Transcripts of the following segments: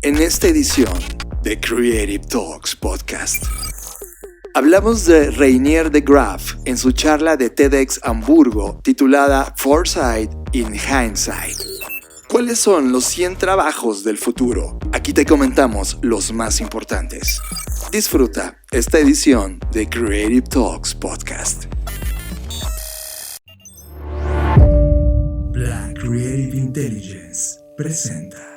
En esta edición de Creative Talks Podcast, hablamos de Reinier de Graaf en su charla de TEDx Hamburgo titulada Foresight in Hindsight. ¿Cuáles son los 100 trabajos del futuro? Aquí te comentamos los más importantes. Disfruta esta edición de Creative Talks Podcast. Black Creative Intelligence presenta.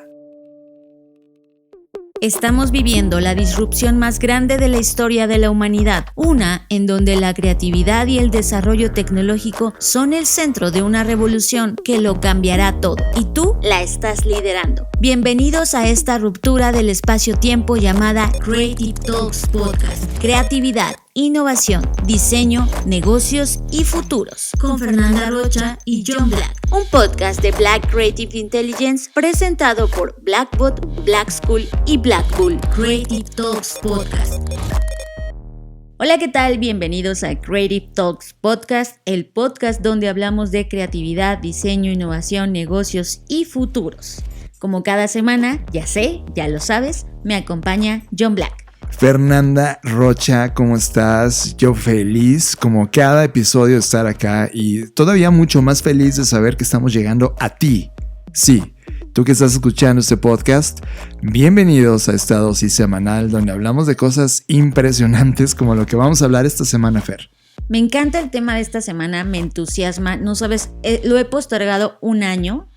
Estamos viviendo la disrupción más grande de la historia de la humanidad, una en donde la creatividad y el desarrollo tecnológico son el centro de una revolución que lo cambiará todo, y tú la estás liderando. Bienvenidos a esta ruptura del espacio-tiempo llamada Creative Talks Podcast. Creatividad, innovación, diseño, negocios y futuros. Con Fernanda Rocha y John Black. Un podcast de Black Creative Intelligence presentado por Blackbot, Black School y Black Bull. Creative Talks Podcast. Hola, ¿qué tal? Bienvenidos a Creative Talks Podcast, el podcast donde hablamos de creatividad, diseño, innovación, negocios y futuros. Como cada semana, ya lo sabes, me acompaña John Black. Fernanda Rocha, ¿cómo estás? Yo feliz, como cada episodio, de estar acá y todavía mucho más feliz de saber que estamos llegando a ti. Sí, tú que estás escuchando este podcast, bienvenidos a esta dosis semanal donde hablamos de cosas impresionantes como lo que vamos a hablar esta semana, Fer. Me encanta el tema de esta semana, me entusiasma, no sabes, lo he postergado un año.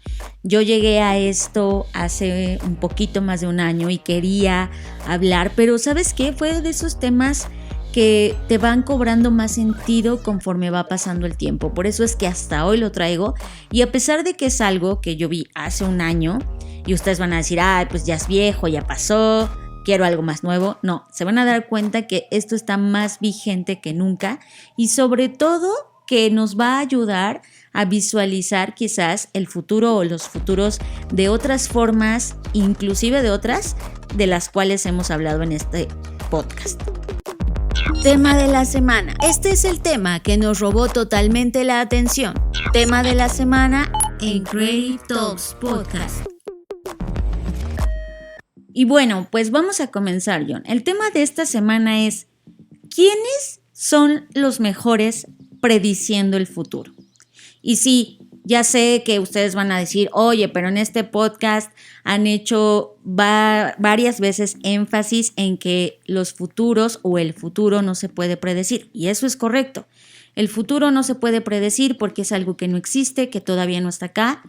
Yo llegué a esto hace un poquito más de un año y quería hablar, pero ¿sabes qué? Fue de esos temas que te van cobrando más sentido conforme va pasando el tiempo. Por eso es que hasta hoy lo traigo, y a pesar de que es algo que yo vi hace un año y ustedes van a decir, pues ya es viejo, ya pasó, quiero algo más nuevo. No, se van a dar cuenta que esto está más vigente que nunca y sobre todo que nos va a ayudar a visualizar quizás el futuro o los futuros de otras formas, inclusive de otras de las cuales hemos hablado en este podcast. Tema de la semana. Este es el tema que nos robó totalmente la atención. Tema de la semana en Creative Talks Podcast. Y bueno, pues vamos a comenzar, John. El tema de esta semana es: ¿quiénes son los mejores prediciendo el futuro? Y sí, ya sé que ustedes van a decir, oye, pero en este podcast han hecho varias veces énfasis en que los futuros o el futuro no se puede predecir. Y eso es correcto. El futuro no se puede predecir porque es algo que no existe, que todavía no está acá.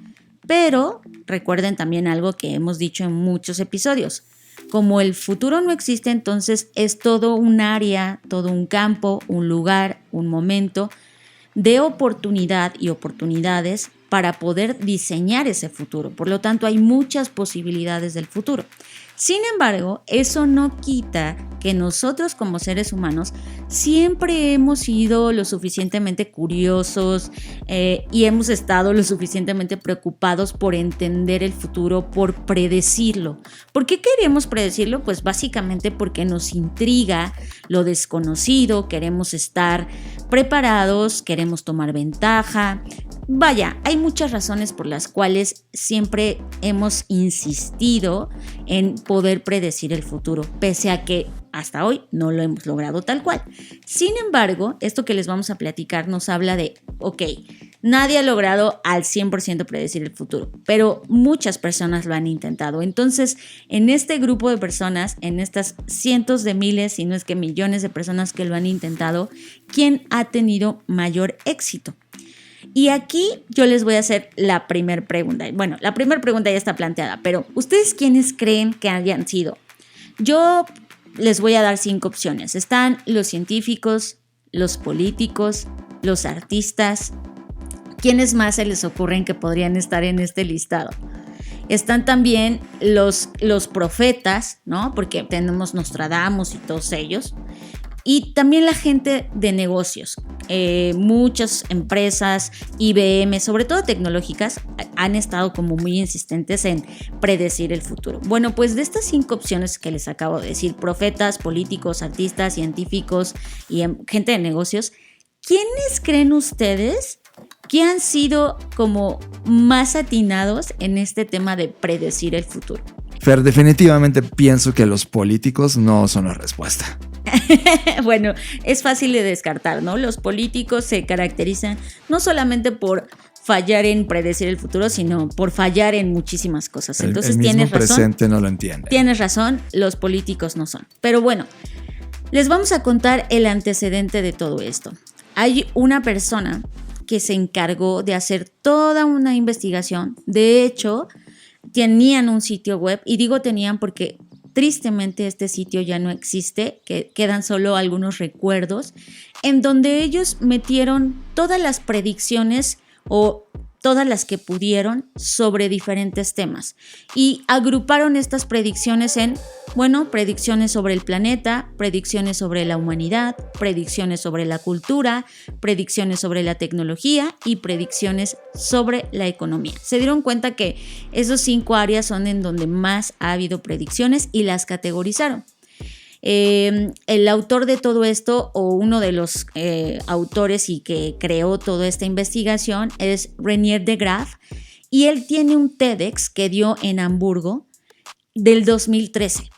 Pero recuerden también algo que hemos dicho en muchos episodios. Como el futuro no existe, entonces es todo un área, todo un campo, un lugar, un momento de oportunidad y oportunidades para poder diseñar ese futuro. Por lo tanto, hay muchas posibilidades del futuro. Sin embargo, eso no quita que nosotros como seres humanos siempre hemos sido lo suficientemente curiosos y hemos estado lo suficientemente preocupados por entender el futuro, por predecirlo. ¿Por qué queremos predecirlo? Pues básicamente porque nos intriga lo desconocido, queremos estar preparados, queremos tomar ventaja. Vaya, hay muchas razones por las cuales siempre hemos insistido en poder predecir el futuro, pese a que hasta hoy no lo hemos logrado tal cual. Sin embargo, esto que les vamos a platicar nos habla de, nadie ha logrado al 100% predecir el futuro, pero muchas personas lo han intentado. Entonces, en este grupo de personas, en estas cientos de miles, si no es que millones de personas que lo han intentado, ¿quién ha tenido mayor éxito? Y aquí yo les voy a hacer la primera pregunta. Bueno, la primera pregunta ya está planteada, pero ¿ustedes quiénes creen que hayan sido? Yo les voy a dar 5 opciones. Están los científicos, los políticos, los artistas. ¿Quiénes más se les ocurren que podrían estar en este listado? Están también los profetas, ¿no? Porque tenemos Nostradamus y todos ellos. Y también la gente de negocios. Muchas empresas, IBM, sobre todo tecnológicas, han estado como muy insistentes en predecir el futuro. Bueno, pues de estas 5 opciones que les acabo de decir, profetas, políticos, artistas, científicos y gente de negocios, ¿quiénes creen ustedes que han sido como más atinados en este tema de predecir el futuro? Pero definitivamente pienso que los políticos no son la respuesta. Bueno, es fácil de descartar, ¿no? Los políticos se caracterizan no solamente por fallar en predecir el futuro, sino por fallar en muchísimas cosas. Entonces el mismo tienes razón. presente no lo entiende. Tienes razón, los políticos no son. Pero bueno, les vamos a contar el antecedente de todo esto. Hay una persona que se encargó de hacer toda una investigación. De hecho, tenían un sitio web, y digo tenían porque tristemente este sitio ya no existe, que quedan solo algunos recuerdos, en donde ellos metieron todas las predicciones o todas las que pudieron sobre diferentes temas y agruparon estas predicciones en, bueno, predicciones sobre el planeta, predicciones sobre la humanidad, predicciones sobre la cultura, predicciones sobre la tecnología y predicciones sobre la economía. Se dieron cuenta que esos 5 áreas son en donde más ha habido predicciones y las categorizaron. El autor de todo esto, o uno de los autores y que creó toda esta investigación, es Renier de Graaf, y él tiene un TEDx que dio en Hamburgo del 2013,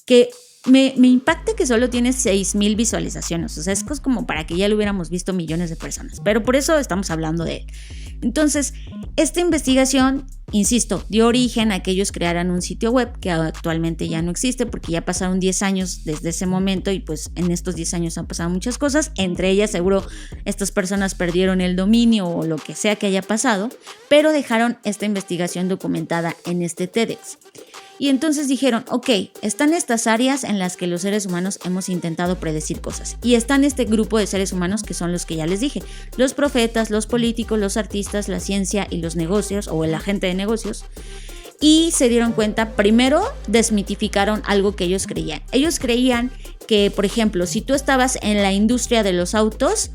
que me impacta que solo tiene 6,000 visualizaciones. O sea, es como para que ya lo hubiéramos visto millones de personas, pero por eso estamos hablando de él. Entonces, esta investigación, insisto, dio origen a que ellos crearan un sitio web que actualmente ya no existe porque ya pasaron 10 años desde ese momento, y pues en estos 10 años han pasado muchas cosas. Entre ellas, seguro estas personas perdieron el dominio o lo que sea que haya pasado, pero dejaron esta investigación documentada en este TEDx. Y entonces dijeron, ok, están estas áreas en las que los seres humanos hemos intentado predecir cosas. Y están este grupo de seres humanos que son los que ya les dije. Los profetas, los políticos, los artistas, la ciencia y los negocios, o el agente de negocios. Y se dieron cuenta, primero desmitificaron algo que ellos creían. Ellos creían que, por ejemplo, si tú estabas en la industria de los autos,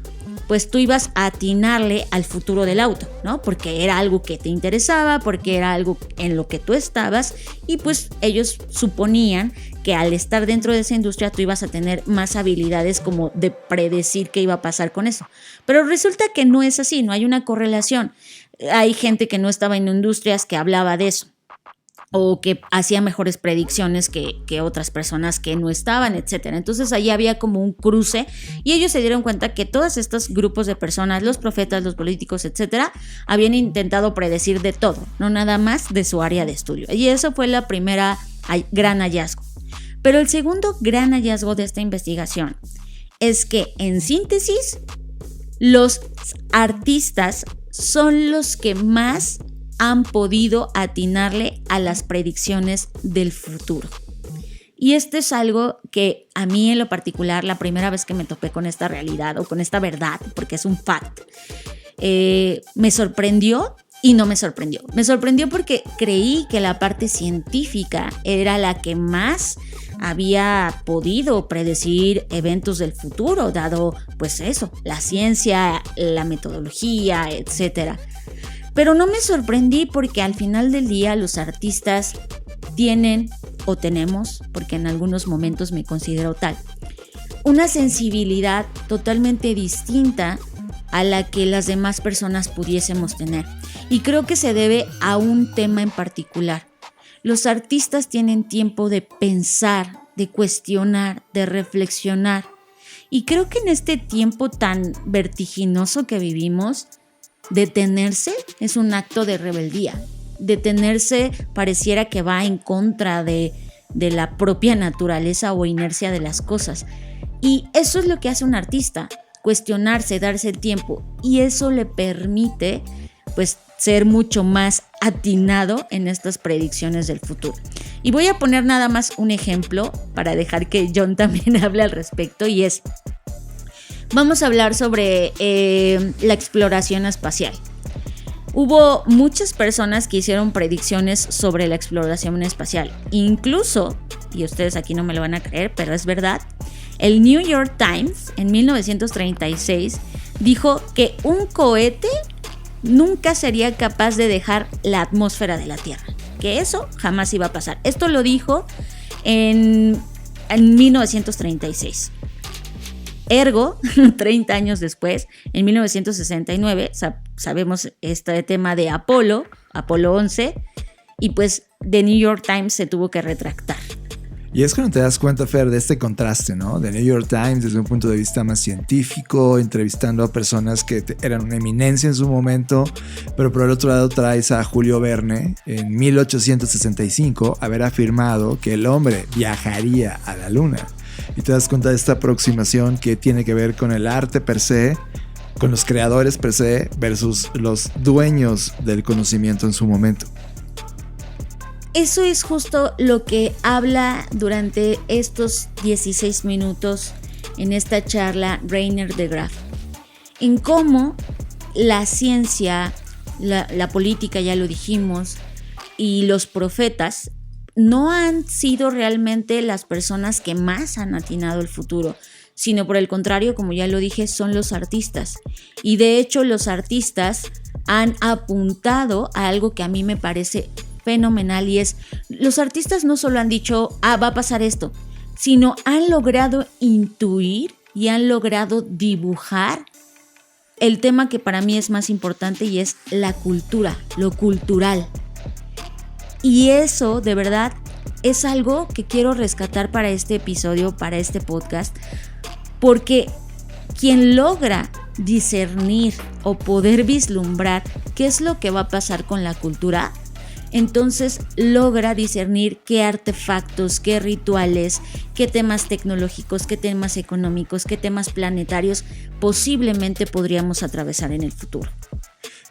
pues tú ibas a atinarle al futuro del auto, ¿no? Porque era algo que te interesaba, porque era algo en lo que tú estabas, y pues ellos suponían que al estar dentro de esa industria tú ibas a tener más habilidades como de predecir qué iba a pasar con eso. Pero resulta que no es así, no hay una correlación. Hay gente que no estaba en industrias que hablaba de eso, o que hacía mejores predicciones que otras personas que no estaban, etc. Entonces ahí había como un cruce, y ellos se dieron cuenta que todos estos grupos de personas, los profetas, los políticos, etc., habían intentado predecir de todo, no nada más de su área de estudio. Y eso fue la primera gran hallazgo. Pero el segundo gran hallazgo de esta investigación es que, en síntesis, los artistas son los que más han podido atinarle a las predicciones del futuro. Y esto es algo que a mí en lo particular, la primera vez que me topé con esta realidad o con esta verdad, porque es un fact, me sorprendió y no me sorprendió. Me sorprendió porque creí que la parte científica era la que más había podido predecir eventos del futuro, dado pues eso, la ciencia, la metodología, etcétera. Pero no me sorprendí porque al final del día los artistas tienen, o tenemos, porque en algunos momentos me considero tal, una sensibilidad totalmente distinta a la que las demás personas pudiésemos tener. Y creo que se debe a un tema en particular. Los artistas tienen tiempo de pensar, de cuestionar, de reflexionar. Y creo que en este tiempo tan vertiginoso que vivimos, detenerse es un acto de rebeldía. Detenerse pareciera que va en contra de la propia naturaleza o inercia de las cosas. Y eso es lo que hace un artista, cuestionarse, darse el tiempo. Y eso le permite, pues, ser mucho más atinado en estas predicciones del futuro. Y voy a poner nada más un ejemplo para dejar que John también hable al respecto, y es: vamos a hablar sobre la exploración espacial. Hubo muchas personas que hicieron predicciones sobre la exploración espacial. Incluso, y ustedes aquí no me lo van a creer, pero es verdad, el New York Times en 1936 dijo que un cohete nunca sería capaz de dejar la atmósfera de la Tierra. Que eso jamás iba a pasar. Esto lo dijo en 1936. Ergo, 30 años después, en 1969, sabemos este tema de Apolo 11, y pues The New York Times se tuvo que retractar. Y es cuando te das cuenta, Fer, de este contraste, ¿no? The New York Times desde un punto de vista más científico, entrevistando a personas que eran una eminencia en su momento, pero por el otro lado traes a Julio Verne en 1865 haber afirmado que el hombre viajaría a la luna. Y te das cuenta de esta aproximación que tiene que ver con el arte per se, con los creadores per se versus los dueños del conocimiento en su momento. Eso es justo lo que habla durante estos 16 minutos en esta charla Rainier de Graaf. En cómo la ciencia, la política, ya lo dijimos, y los profetas no han sido realmente las personas que más han atinado el futuro, sino por el contrario, como ya lo dije, son los artistas. Y de hecho los artistas han apuntado a algo que a mí me parece fenomenal, y es, los artistas no solo han dicho, va a pasar esto, sino han logrado intuir y han logrado dibujar el tema que para mí es más importante, y es la cultura, lo cultural. Y eso, de verdad, es algo que quiero rescatar para este episodio, para este podcast, porque quien logra discernir o poder vislumbrar qué es lo que va a pasar con la cultura, entonces logra discernir qué artefactos, qué rituales, qué temas tecnológicos, qué temas económicos, qué temas planetarios posiblemente podríamos atravesar en el futuro.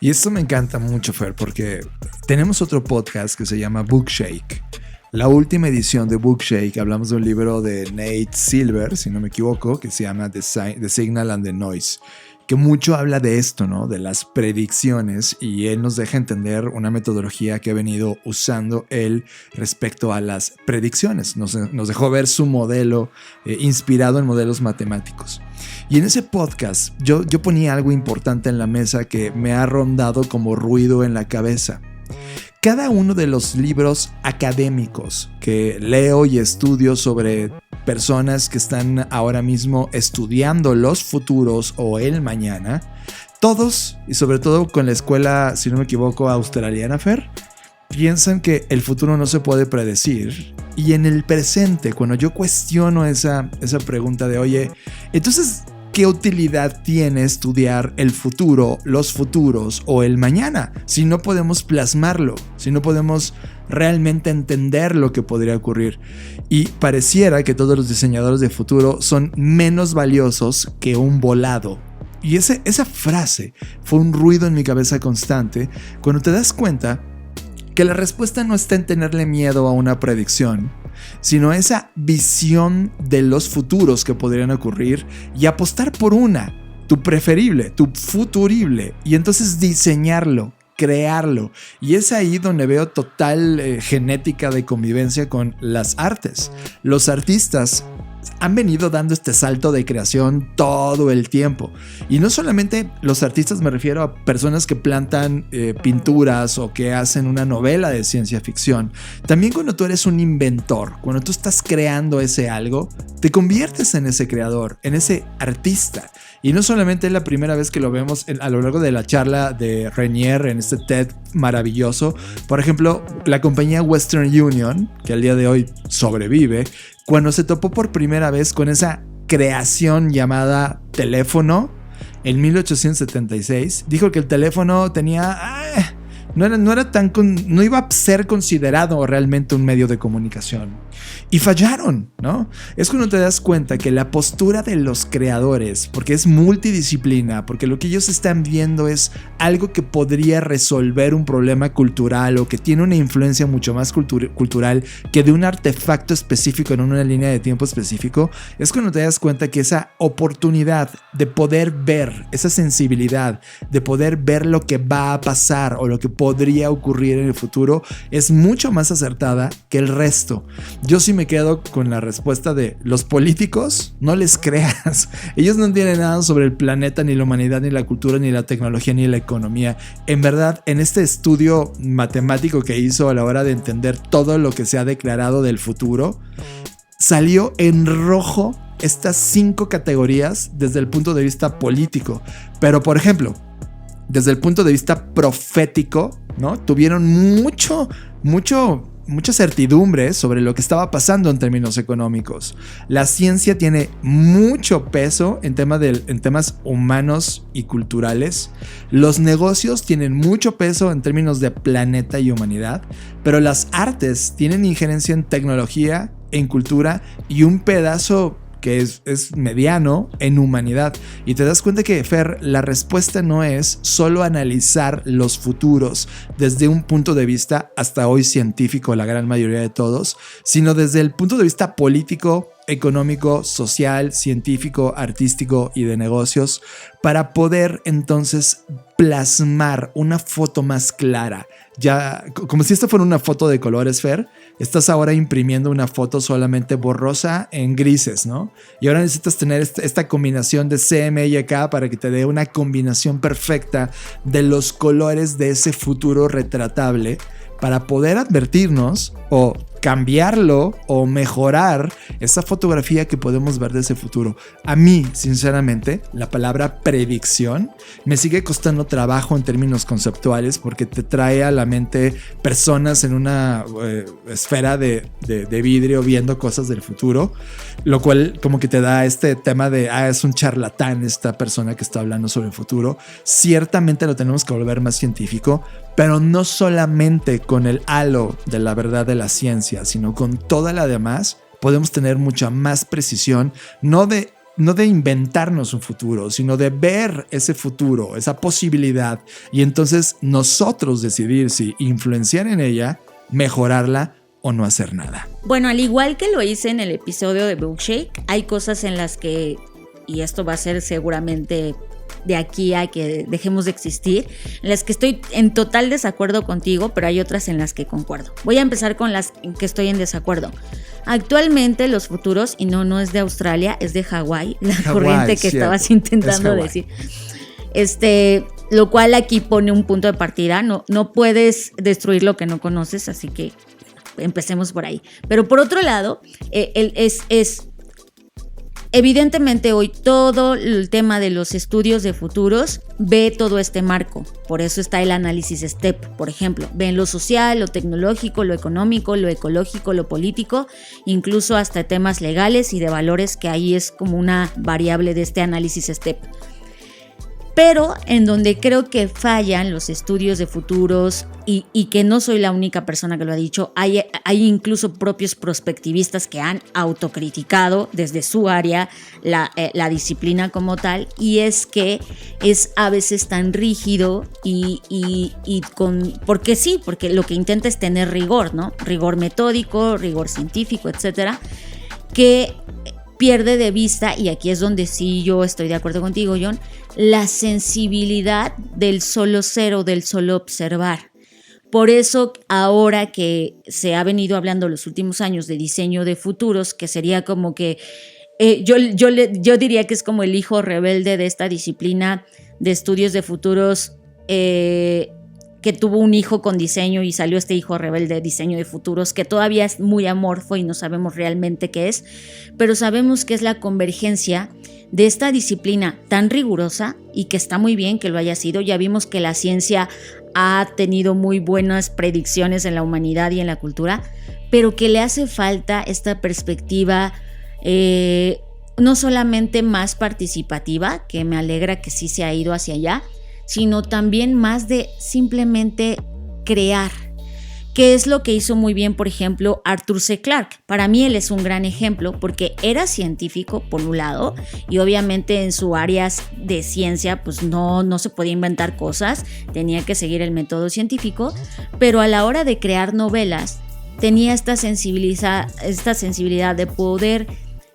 Y esto me encanta mucho, Fer, porque tenemos otro podcast que se llama Bookshake. La última edición de Bookshake, hablamos de un libro de Nate Silver, si no me equivoco, que se llama The Signal and the Noise, que mucho habla de esto, ¿no? De las predicciones, y él nos deja entender una metodología que ha venido usando él respecto a las predicciones. Nos dejó ver su modelo inspirado en modelos matemáticos. Y en ese podcast yo ponía algo importante en la mesa que me ha rondado como ruido en la cabeza. Cada uno de los libros académicos que leo y estudio sobre personas que están ahora mismo estudiando los futuros o el mañana, todos, y sobre todo con la escuela, si no me equivoco, australiana, Fer, piensan que el futuro no se puede predecir. Y en el presente, cuando yo cuestiono esa pregunta de, oye, entonces, ¿qué utilidad tiene estudiar el futuro, los futuros o el mañana si no podemos plasmarlo, si no podemos realmente entender lo que podría ocurrir? Y pareciera que todos los diseñadores de futuro son menos valiosos que un volado. Y esa frase fue un ruido en mi cabeza constante cuando te das cuenta que la respuesta no está en tenerle miedo a una predicción, sino esa visión de los futuros que podrían ocurrir y apostar por una, tu preferible, tu futurible, y entonces diseñarlo, crearlo. Y es ahí donde veo total genética de convivencia con las artes. Los artistas han venido dando este salto de creación todo el tiempo. Y no solamente los artistas, me refiero a personas que plantan pinturas o que hacen una novela de ciencia ficción. También cuando tú eres un inventor, cuando tú estás creando ese algo, te conviertes en ese creador, en ese artista. Y no solamente es la primera vez que lo vemos a lo largo de la charla de Rainier en este TED maravilloso. Por ejemplo, la compañía Western Union, que al día de hoy sobrevive, cuando se topó por primera vez con esa creación llamada teléfono en 1876, dijo que el teléfono tenía... no iba a ser considerado realmente un medio de comunicación. Y fallaron, ¿no? Es cuando te das cuenta que la postura de los creadores, porque es multidisciplina, porque lo que ellos están viendo es algo que podría resolver un problema cultural o que tiene una influencia mucho más cultural que de un artefacto específico en una línea de tiempo específico, es cuando te das cuenta que esa oportunidad de poder ver, esa sensibilidad de poder ver lo que va a pasar o lo que podría ocurrir en el futuro es mucho más acertada que el resto. Yo sí me quedo con la respuesta de los políticos, no les creas. Ellos no entienden nada sobre el planeta, ni la humanidad, ni la cultura, ni la tecnología, ni la economía. En verdad, en este estudio matemático que hizo a la hora de entender todo lo que se ha declarado del futuro, salió en rojo estas 5 categorías desde el punto de vista político. Pero, por ejemplo, desde el punto de vista profético, ¿no? Tuvieron mucho mucha certidumbre sobre lo que estaba pasando en términos económicos. La ciencia tiene mucho peso en temas humanos y culturales. Los negocios tienen mucho peso en términos de planeta y humanidad, pero las artes tienen injerencia en tecnología, en cultura y un pedazo que es mediano en humanidad. Y te das cuenta que, Fer, la respuesta no es solo analizar los futuros desde un punto de vista hasta hoy científico, la gran mayoría de todos, sino desde el punto de vista político, económico, social, científico, artístico y de negocios, para poder entonces plasmar una foto más clara. Ya, como si esto fuera una foto de colores, Fer, estás ahora imprimiendo una foto solamente borrosa en grises, ¿no? Y ahora necesitas tener esta combinación de CMYK para que te dé una combinación perfecta de los colores de ese futuro retratable, para poder advertirnos o cambiarlo o mejorar esa fotografía que podemos ver de ese futuro. A mí, sinceramente, la palabra predicción me sigue costando trabajo en términos conceptuales, porque te trae a la mente personas en una esfera de vidrio viendo cosas del futuro, lo cual como que te da este tema de es un charlatán esta persona que está hablando sobre el futuro. Ciertamente lo tenemos que volver más científico, pero no solamente con el halo de la verdad de la ciencia, sino con toda la demás podemos tener mucha más precisión, no de inventarnos un futuro, sino de ver ese futuro, esa posibilidad, y entonces nosotros decidir si influenciar en ella, mejorarla o no hacer nada. Bueno, al igual que lo hice en el episodio de Bookshake, hay cosas en las que, y esto va a ser seguramente de aquí a que dejemos de existir, en las que estoy en total desacuerdo contigo, pero hay otras en las que concuerdo. Voy a empezar con las en que estoy en desacuerdo. Actualmente los futuros, y no es de Australia, es de Hawái, la corriente que cierto, estabas intentando decir. Lo cual aquí pone un punto de partida. No puedes destruir lo que no conoces, así que empecemos por ahí. Pero por otro lado, evidentemente hoy todo el tema de los estudios de futuros ve todo este marco. Por eso está el análisis STEP, por ejemplo. Ven lo social, lo tecnológico, lo económico, lo ecológico, lo político, incluso hasta temas legales y de valores, que ahí es como una variable de este análisis STEP. Pero en donde creo que fallan los estudios de futuros, y que no soy la única persona que lo ha dicho, hay incluso propios prospectivistas que han autocriticado desde su área la disciplina como tal, y es que es a veces tan rígido porque lo que intenta es tener rigor, ¿no? Rigor metódico, rigor científico, etcétera, que pierde de vista, y aquí es donde sí yo estoy de acuerdo contigo, John, la sensibilidad del solo ser o del solo observar. Por eso ahora que se ha venido hablando los últimos años de diseño de futuros, que sería como que yo diría que es como el hijo rebelde de esta disciplina de estudios de futuros, que tuvo un hijo con diseño y salió este hijo rebelde de diseño de futuros, que todavía es muy amorfo y no sabemos realmente qué es, pero sabemos que es la convergencia de esta disciplina tan rigurosa, y que está muy bien que lo haya sido. Ya vimos que la ciencia ha tenido muy buenas predicciones en la humanidad y en la cultura, pero que le hace falta esta perspectiva no solamente más participativa, que me alegra que sí se ha ido hacia allá, sino también más de simplemente crear, que es lo que hizo muy bien, por ejemplo, Arthur C. Clarke. Para mí él es un gran ejemplo, porque era científico por un lado, y obviamente en su área de ciencia pues no se podía inventar cosas, tenía que seguir el método científico, pero a la hora de crear novelas tenía esta sensibilidad de poder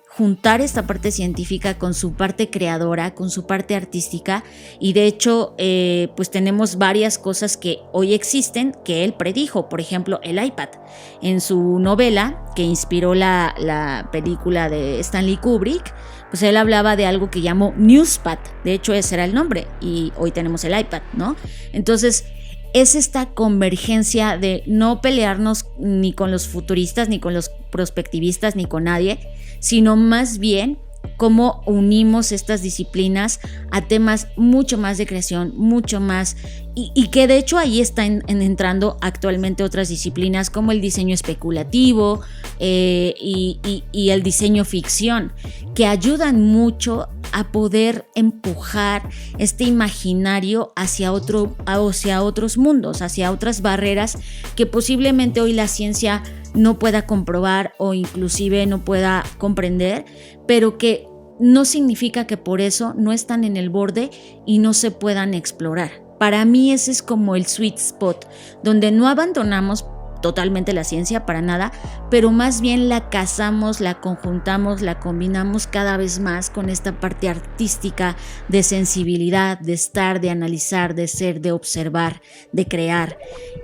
juntar esta parte científica con su parte creadora, con su parte artística, y de hecho pues tenemos varias cosas que hoy existen que él predijo. Por ejemplo, el iPad. En su novela que inspiró la película de Stanley Kubrick, pues él hablaba de algo que llamó Newspad. De hecho ese era el nombre, y hoy tenemos el iPad, ¿no? Entonces es esta convergencia de no pelearnos ni con los futuristas, ni con los prospectivistas, ni con nadie, sino más bien cómo unimos estas disciplinas a temas mucho más de creación, mucho más, y que de hecho ahí están entrando actualmente otras disciplinas como el diseño especulativo y el diseño ficción, que ayudan mucho a poder empujar este imaginario hacia otros mundos, hacia otras barreras que posiblemente hoy la ciencia no pueda comprobar o inclusive no pueda comprender, pero que no significa que por eso no están en el borde y no se puedan explorar. Para mí ese es como el sweet spot, donde no abandonamos totalmente la ciencia para nada, pero más bien la casamos, la conjuntamos, la combinamos cada vez más con esta parte artística de sensibilidad, de estar, de analizar, de ser, de observar, de crear,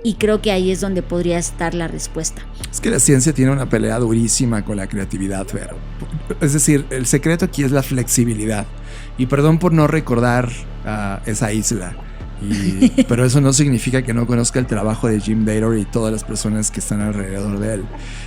y creo que ahí es donde podría estar la respuesta. Es que la ciencia tiene una pelea durísima con la creatividad, Fer. Es decir, el secreto aquí es la flexibilidad, y perdón por no recordar esa isla. Pero eso no significa que no conozca el trabajo de Jim Taylor y todas las personas que están alrededor de él.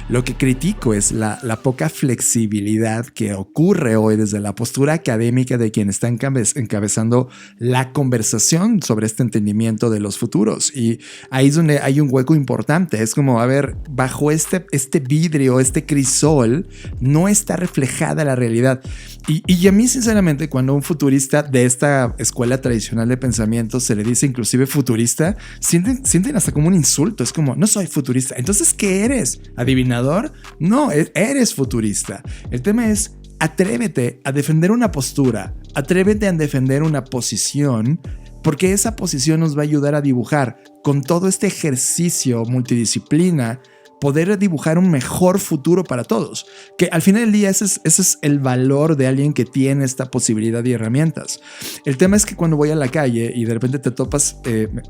Lo que critico es la poca flexibilidad que ocurre hoy desde la postura académica de quien está encabezando la conversación sobre este entendimiento de los futuros. Y ahí es donde hay un hueco importante. Es como, a ver, bajo este vidrio, este crisol, no está reflejada la realidad. Y a mí, sinceramente, cuando un futurista de esta escuela tradicional de pensamiento se le dice inclusive futurista, sienten hasta como un insulto. Es como, no soy futurista. Entonces, ¿qué eres? ¿Adivinador? No, eres futurista. El tema es, atrévete a defender una postura, atrévete a defender una posición, porque esa posición nos va a ayudar a dibujar con todo este ejercicio multidisciplina, poder dibujar un mejor futuro para todos, que al final del día ese es el valor de alguien que tiene esta posibilidad y herramientas. El tema es que cuando voy a la calle y de repente te topas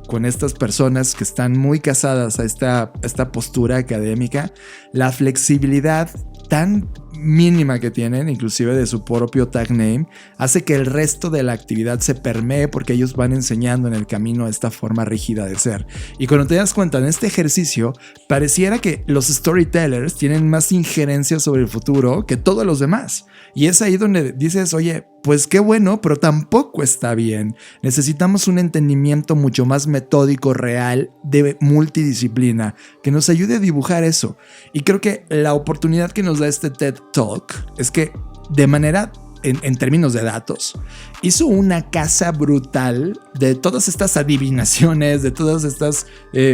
con estas personas que están muy casadas a esta postura académica, la flexibilidad tan mínima que tienen, inclusive de su propio tag name, hace que el resto de la actividad se permee, porque ellos van enseñando en el camino esta forma rígida de ser. Y cuando te das cuenta en este ejercicio, pareciera que los storytellers tienen más injerencia sobre el futuro que todos los demás. Y es ahí donde dices, oye, pues qué bueno, pero tampoco está bien. Necesitamos un entendimiento mucho más metódico, real, de multidisciplina, que nos ayude a dibujar eso. Y creo que la oportunidad que nos da este TED Talk es que, de manera, en términos de datos, hizo una caza brutal de todas estas adivinaciones, de todas estas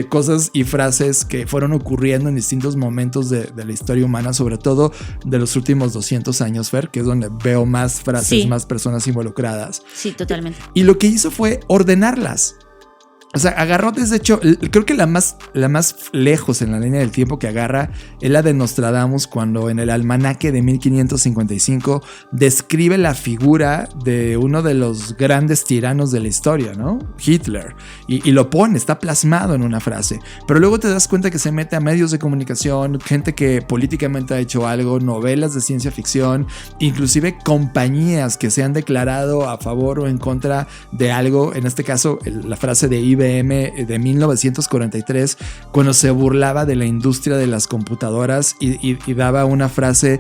cosas y frases que fueron ocurriendo en distintos momentos de la historia humana, sobre todo de los últimos 200 años, Fer, que es donde veo más frases, sí, más personas involucradas. Sí, totalmente. Y lo que hizo fue ordenarlas. O sea, agarró, desde hecho, creo que la más lejos en la línea del tiempo que agarra es la de Nostradamus, cuando en el almanaque de 1555 describe la figura de uno de los grandes tiranos de la historia, ¿no? Hitler. Y lo pone, está plasmado en una frase. Pero luego te das cuenta que se mete a medios de comunicación, gente que políticamente ha hecho algo, novelas de ciencia ficción, inclusive compañías que se han declarado a favor o en contra de algo. En este caso, la frase de IBM de 1943, cuando se burlaba de la industria de las computadoras y daba una frase,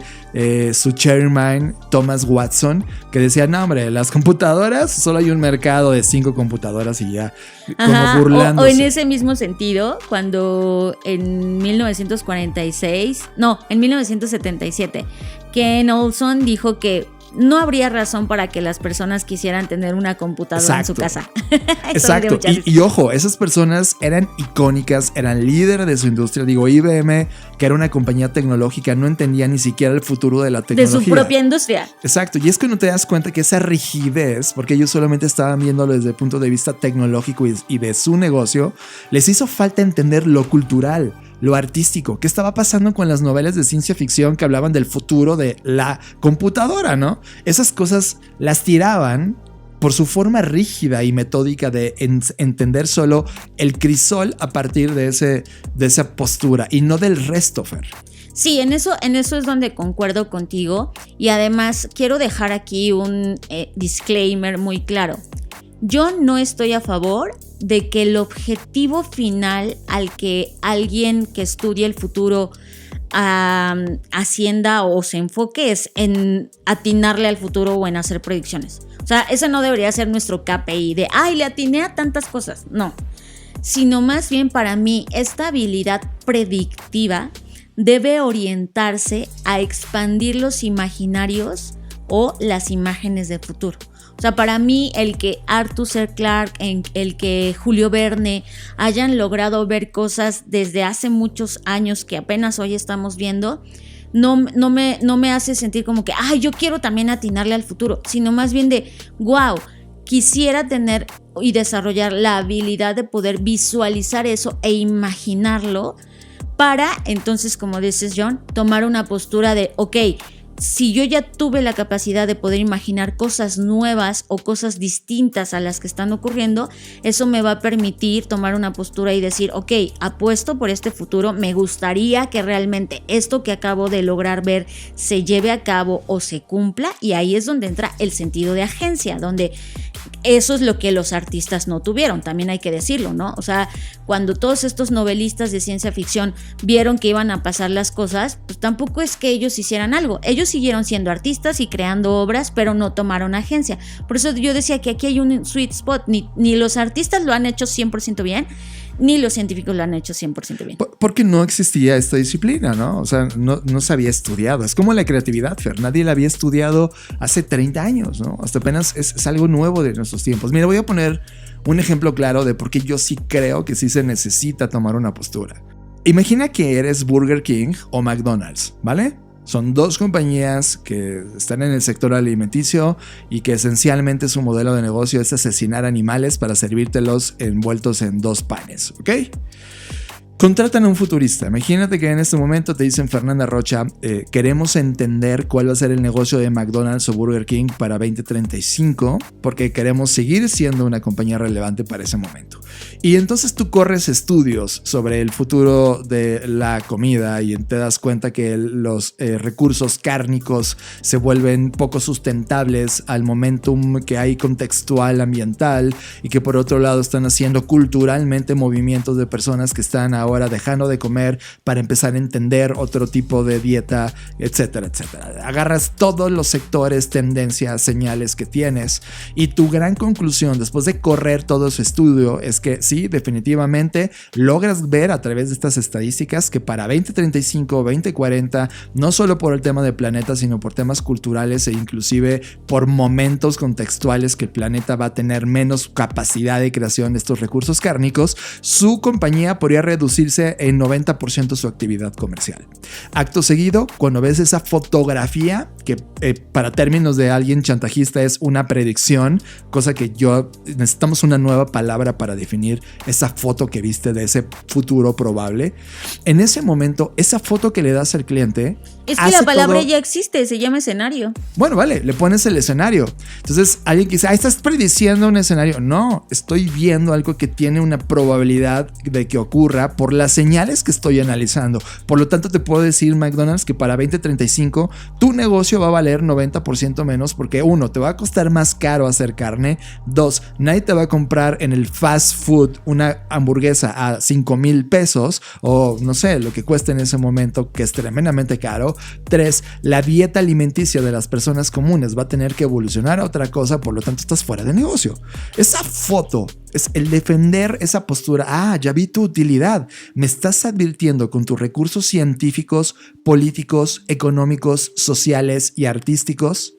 su chairman Thomas Watson, que decía, no hombre, las computadoras, solo hay un mercado de 5 computadoras y ya. Ajá, como burlándose. O en ese mismo sentido, cuando en 1977 Ken Olson dijo que no habría razón para que las personas quisieran tener una computadora, exacto, en su casa. Exacto. Y ojo, esas personas eran icónicas, eran líderes de su industria. Digo, IBM, que era una compañía tecnológica, no entendía ni siquiera el futuro de la tecnología. De su propia industria. Exacto. Y es que no te das cuenta que esa rigidez, porque ellos solamente estaban viéndolo desde el punto de vista tecnológico y de su negocio, les hizo falta entender lo cultural, lo artístico. ¿Qué estaba pasando con las novelas de ciencia ficción que hablaban del futuro de la computadora, no? Esas cosas las tiraban por su forma rígida y metódica de entender solo el crisol a partir de esa postura y no del resto, Fer. Sí, en eso es donde concuerdo contigo, y además quiero dejar aquí un disclaimer muy claro. Yo no estoy a favor de que el objetivo final al que alguien que estudie el futuro hacienda o se enfoque es en atinarle al futuro o en hacer predicciones. O sea, ese no debería ser nuestro KPI de, ay, le atiné a tantas cosas. No, sino más bien para mí esta habilidad predictiva debe orientarse a expandir los imaginarios o las imágenes del futuro. O sea, para mí el que Arthur C. Clarke, el que Julio Verne hayan logrado ver cosas desde hace muchos años que apenas hoy estamos viendo, no me hace sentir como que, ay, yo quiero también atinarle al futuro, sino más bien de, wow, quisiera tener y desarrollar la habilidad de poder visualizar eso e imaginarlo para, entonces, como dices, John, tomar una postura de, ok, si yo ya tuve la capacidad de poder imaginar cosas nuevas o cosas distintas a las que están ocurriendo, eso me va a permitir tomar una postura y decir, ok, apuesto por este futuro, me gustaría que realmente esto que acabo de lograr ver se lleve a cabo o se cumpla, y ahí es donde entra el sentido de agencia, donde eso es lo que los artistas no tuvieron, también hay que decirlo, ¿no? O sea, cuando todos estos novelistas de ciencia ficción vieron que iban a pasar las cosas, pues tampoco es que ellos hicieran algo. Ellos siguieron siendo artistas y creando obras, pero no tomaron agencia. Por eso yo decía que aquí hay un sweet spot. Ni los artistas lo han hecho 100% bien, ni los científicos lo han hecho 100% bien. Porque no existía esta disciplina, ¿no? O sea, no se había estudiado. Es como la creatividad, Fer. Nadie la había estudiado hace 30 años, ¿no? Hasta apenas es algo nuevo de nuestros tiempos. Mira, voy a poner un ejemplo claro de por qué yo sí creo que sí se necesita tomar una postura. Imagina que eres Burger King o McDonald's, ¿vale? Son dos compañías que están en el sector alimenticio y que esencialmente su modelo de negocio es asesinar animales para servírtelos envueltos en 2 panes, ¿ok? Contratan a un futurista. Imagínate que en este momento te dicen, Fernanda Rocha, queremos entender cuál va a ser el negocio de McDonald's o Burger King para 2035 porque queremos seguir siendo una compañía relevante para ese momento. Y entonces tú corres estudios sobre el futuro de la comida y te das cuenta que los recursos cárnicos se vuelven poco sustentables al momentum que hay contextual ambiental, y que por otro lado están haciendo culturalmente movimientos de personas que están ahora dejando de comer para empezar a entender otro tipo de dieta, etcétera, etcétera. Agarras todos los sectores, tendencias, señales que tienes, y tu gran conclusión después de correr todo ese estudio es que sí, definitivamente logras ver a través de estas estadísticas que para 2035, 2040, no solo por el tema del planeta, sino por temas culturales e inclusive por momentos contextuales que el planeta va a tener menos capacidad de creación de estos recursos cárnicos, su compañía podría reducirse en 90% su actividad comercial. Acto seguido, cuando ves esa fotografía, que para términos de alguien chantajista es una predicción, cosa que necesitamos una nueva palabra para definir esa foto que viste de ese futuro probable. En ese momento, esa foto que le das al cliente, es que la palabra ya existe, se llama escenario. Bueno, vale, le pones el escenario. Entonces alguien que dice, estás prediciendo un escenario. No, estoy viendo algo que tiene una probabilidad de que ocurra por las señales que estoy analizando. Por lo tanto, te puedo decir, McDonald's, que para 2035 tu negocio va a valer 90% menos porque 1, te va a costar más caro hacer carne. 2, nadie te va a comprar en el fast food una hamburguesa a 5,000 pesos o no sé, lo que cuesta en ese momento, que es tremendamente caro. 3, la dieta alimenticia de las personas comunes va a tener que evolucionar a otra cosa, por lo tanto estás fuera de negocio. Esa foto es el defender esa postura. Ya vi tu utilidad. Me estás advirtiendo con tus recursos científicos, políticos, económicos, sociales y artísticos,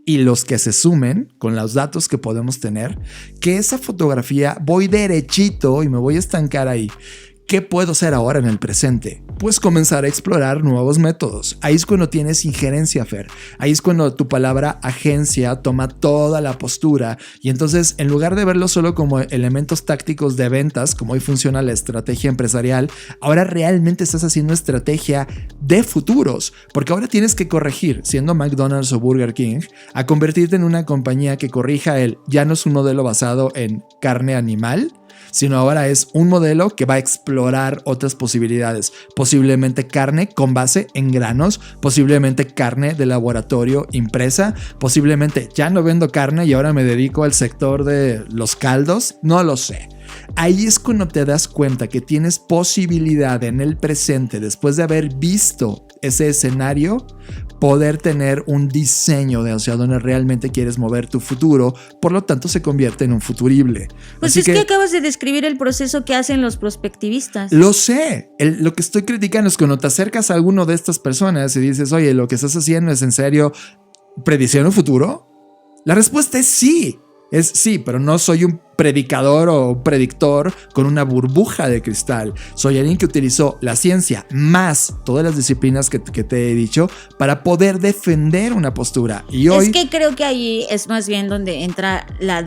y los que se sumen con los datos que podemos tener, que esa fotografía voy derechito y me voy a estancar ahí. ¿Qué puedo hacer ahora en el presente? Pues comenzar a explorar nuevos métodos. Ahí es cuando tienes injerencia, Fer. Ahí es cuando tu palabra agencia toma toda la postura, y entonces en lugar de verlo solo como elementos tácticos de ventas, como hoy funciona la estrategia empresarial, ahora realmente estás haciendo estrategia de futuros, porque ahora tienes que corregir, siendo McDonald's o Burger King, a convertirte en una compañía que corrija ya no es un modelo basado en carne animal, sino ahora es un modelo que va a explorar otras posibilidades, posiblemente carne con base en granos, posiblemente carne de laboratorio impresa, posiblemente ya no vendo carne y ahora me dedico al sector de los caldos, no lo sé. Ahí es cuando te das cuenta que tienes posibilidad en el presente, después de haber visto ese escenario, poder tener un diseño de hacia dónde realmente quieres mover tu futuro, por lo tanto se convierte en un futurible. Pues así es que acabas de describir el proceso que hacen los prospectivistas. Lo sé, lo que estoy criticando es cuando te acercas a alguno de estas personas y dices, oye, lo que estás haciendo es en serio prediciendo un futuro. La respuesta es sí. Es sí, pero no soy un predicador o predictor con una burbuja de cristal. Soy alguien que utilizó la ciencia más todas las disciplinas que te he dicho para poder defender una postura. Y hoy... Es que creo que ahí es más bien donde entra la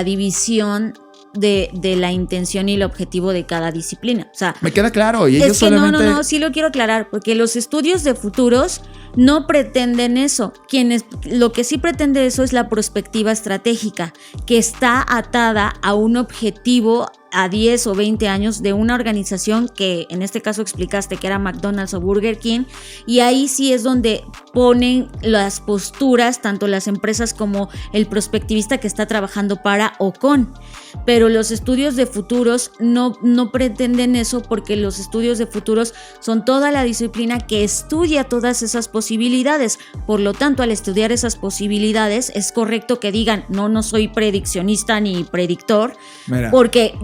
división de la intención y el objetivo de cada disciplina. O sea, me queda claro. Y ellos es que solamente... no, sí lo quiero aclarar, porque los estudios de futuros no pretenden eso. Lo que sí pretende eso es la perspectiva estratégica, que está atada a un objetivo a 10 o 20 años de una organización que en este caso explicaste que era McDonald's o Burger King, y ahí sí es donde ponen las posturas tanto las empresas como el prospectivista que está trabajando para o con. Pero los estudios de futuros no pretenden eso, porque los estudios de futuros son toda la disciplina que estudia todas esas posibilidades. Por lo tanto, al estudiar esas posibilidades es correcto que digan no soy prediccionista ni predictor. Mira. Porque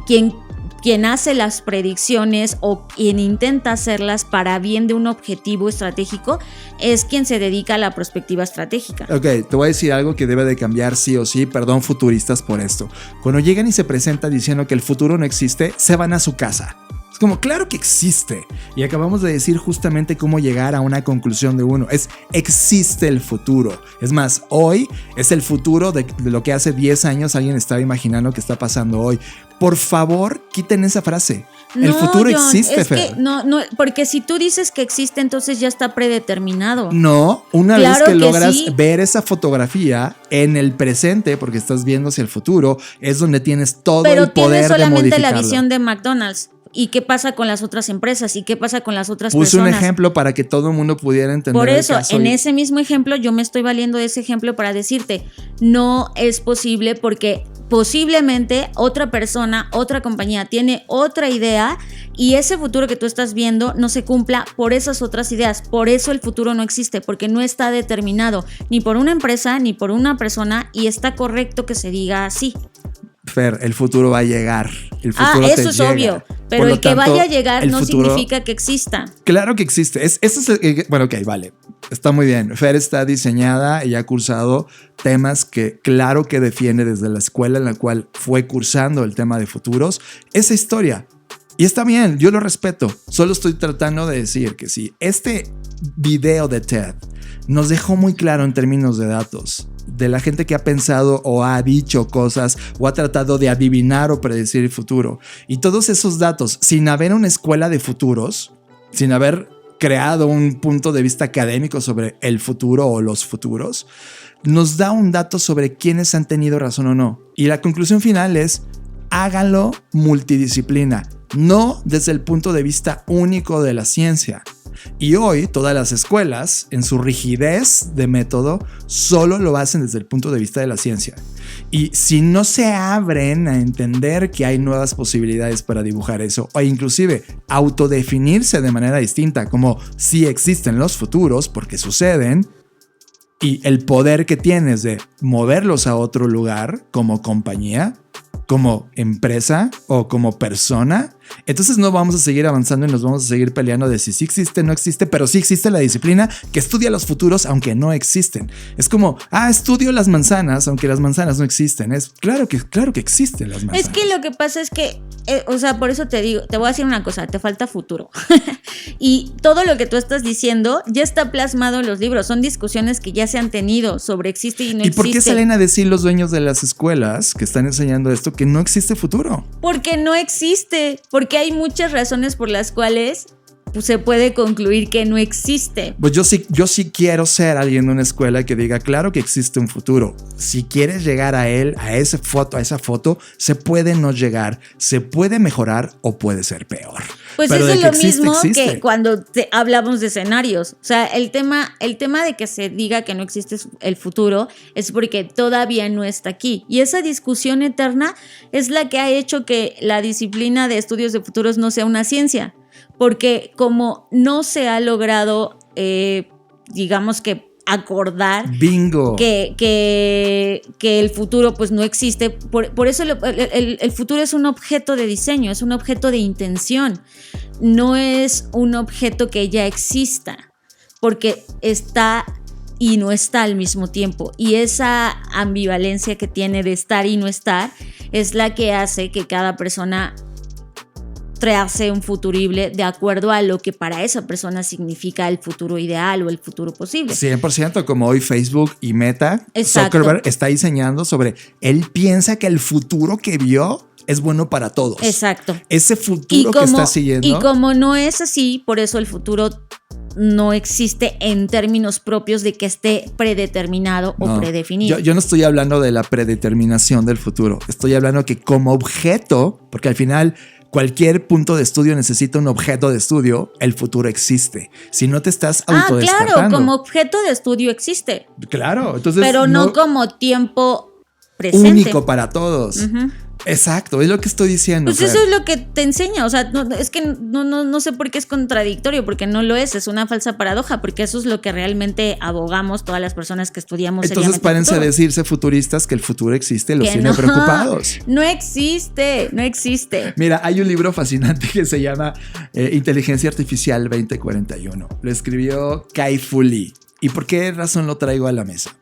quien hace las predicciones o quien intenta hacerlas para bien de un objetivo estratégico es quien se dedica a la perspectiva estratégica. Ok, te voy a decir algo que debe de cambiar sí o sí, perdón futuristas por esto. Cuando llegan y se presentan diciendo que el futuro no existe, se van a su casa. Es como, claro que existe. Y acabamos de decir justamente cómo llegar a una conclusión de uno. Existe el futuro. Es más, hoy es el futuro de lo que hace 10 años alguien estaba imaginando que está pasando hoy. Por favor, quiten esa frase. El futuro John, existe, Fer. No, porque si tú dices que existe, entonces ya está predeterminado. No, una vez que logras ver esa fotografía en el presente, porque estás viendo hacia el futuro, es donde tienes todo el poder de modificarlo. Pero tienes solamente la visión de McDonald's. ¿Y qué pasa con las otras empresas? ¿Y qué pasa con las otras personas? Puse un ejemplo para que todo el mundo pudiera entender. Por eso, en ese mismo ejemplo, yo me estoy valiendo de ese ejemplo para decirte, no es posible porque posiblemente otra persona, otra compañía tiene otra idea y ese futuro que tú estás viendo no se cumpla por esas otras ideas. Por eso el futuro no existe, porque no está determinado ni por una empresa ni por una persona, y está correcto que se diga así. Fer, el futuro va a llegar. El futuro eso es obvio. Pero el que vaya a llegar no significa que exista. Claro que existe. Bueno, ok, vale. Está muy bien. Fer está diseñada y ha cursado temas que claro que defiende desde la escuela en la cual fue cursando el tema de futuros. Esa historia. Y está bien, yo lo respeto. Solo estoy tratando de decir que si este video de TED nos dejó muy claro en términos de datos de la gente que ha pensado o ha dicho cosas o ha tratado de adivinar o predecir el futuro, y todos esos datos sin haber una escuela de futuros, sin haber creado un punto de vista académico sobre el futuro o los futuros, nos da un dato sobre quiénes han tenido razón o no. Y la conclusión final es: háganlo multidisciplina, no desde el punto de vista único de la ciencia. Y hoy todas las escuelas, en su rigidez de método, solo lo hacen desde el punto de vista de la ciencia. Y si no se abren a entender que hay nuevas posibilidades para dibujar eso, o inclusive autodefinirse de manera distinta, como si existen los futuros porque suceden, y el poder que tienes de moverlos a otro lugar como compañía, como empresa o como persona, entonces no vamos a seguir avanzando y nos vamos a seguir peleando de si sí existe o no existe, pero sí existe la disciplina que estudia los futuros aunque no existen. Es como, estudio las manzanas aunque las manzanas no existen. Es claro que existen las manzanas. Es que lo que pasa es que, por eso te digo, te voy a decir una cosa, te falta futuro. Y todo lo que tú estás diciendo ya está plasmado en los libros. Son discusiones que ya se han tenido sobre existe y no existe. ¿Y por qué salen a decir los dueños de las escuelas que están enseñando esto que no existe futuro? Porque no existe. Porque hay muchas razones por las cuales se puede concluir que no existe. Pues yo sí quiero ser alguien de una escuela que diga, claro que existe un futuro. Si quieres llegar a él, a esa foto, se puede no llegar, se puede mejorar o puede ser peor. Pues pero eso es lo mismo existe. Que cuando hablamos de escenarios. O sea, el tema de que se diga que no existe el futuro es porque todavía no está aquí. Y esa discusión eterna es la que ha hecho que la disciplina de estudios de futuros no sea una ciencia. Porque como no se ha logrado, digamos que acordar bingo que el futuro pues no existe, por eso el futuro es un objeto de diseño, es un objeto de intención, no es un objeto que ya exista, porque está y no está al mismo tiempo, y esa ambivalencia que tiene de estar y no estar es la que hace que cada persona trace un futurible de acuerdo a lo que para esa persona significa el futuro ideal o el futuro posible. 100%, como hoy Facebook y Meta, Exacto. Zuckerberg está diseñando sobre, él piensa que el futuro que vio es bueno para todos. Exacto. Ese futuro que está siguiendo. Y como no es así, por eso el futuro no existe en términos propios de que esté predeterminado o predefinido. Yo no estoy hablando de la predeterminación del futuro. Estoy hablando que como objeto, porque al final cualquier punto de estudio necesita un objeto de estudio, el futuro existe. Si no te estás autodescartando. Claro, como objeto de estudio existe. Claro, entonces. Pero no como tiempo presente. Único para todos. Uh-huh. Exacto, es lo que estoy diciendo. Pues eso es lo que te enseña, o sea, es que no sé por qué es contradictorio, porque no lo es una falsa paradoja, porque eso es lo que realmente abogamos todas las personas que estudiamos. Entonces párense a decirse futuristas que el futuro existe, los tiene preocupados. No existe. Mira, hay un libro fascinante que se llama Inteligencia Artificial 2041. Lo escribió Kai-Fu Lee. ¿Y por qué razón lo traigo a la mesa?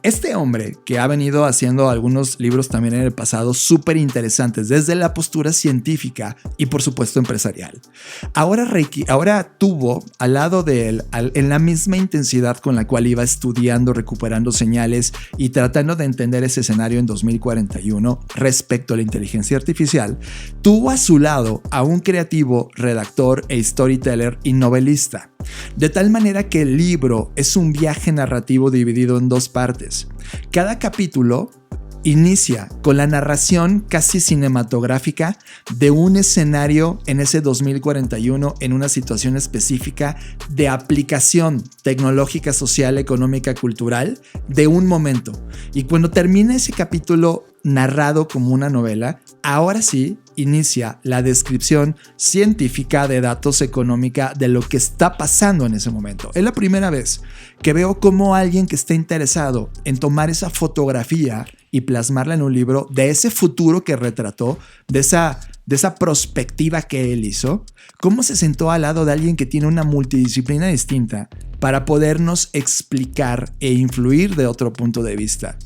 Este hombre, que ha venido haciendo algunos libros también en el pasado súper interesantes desde la postura científica y por supuesto empresarial, ahora tuvo al lado de él, en la misma intensidad con la cual iba estudiando, recuperando señales y tratando de entender ese escenario en 2041 respecto a la inteligencia artificial, tuvo a su lado a un creativo, redactor e storyteller y novelista. De tal manera que el libro es un viaje narrativo dividido en dos partes. Cada capítulo inicia con la narración casi cinematográfica de un escenario en ese 2041 en una situación específica de aplicación tecnológica, social, económica, cultural de un momento. Y cuando termina ese capítulo narrado como una novela, ahora sí inicia la descripción científica de datos económica de lo que está pasando en ese momento. Es la primera vez que veo cómo alguien que está interesado en tomar esa fotografía y plasmarla en un libro de ese futuro que retrató, de esa perspectiva que él hizo, cómo se sentó al lado de alguien que tiene una multidisciplina distinta para podernos explicar e influir de otro punto de vista.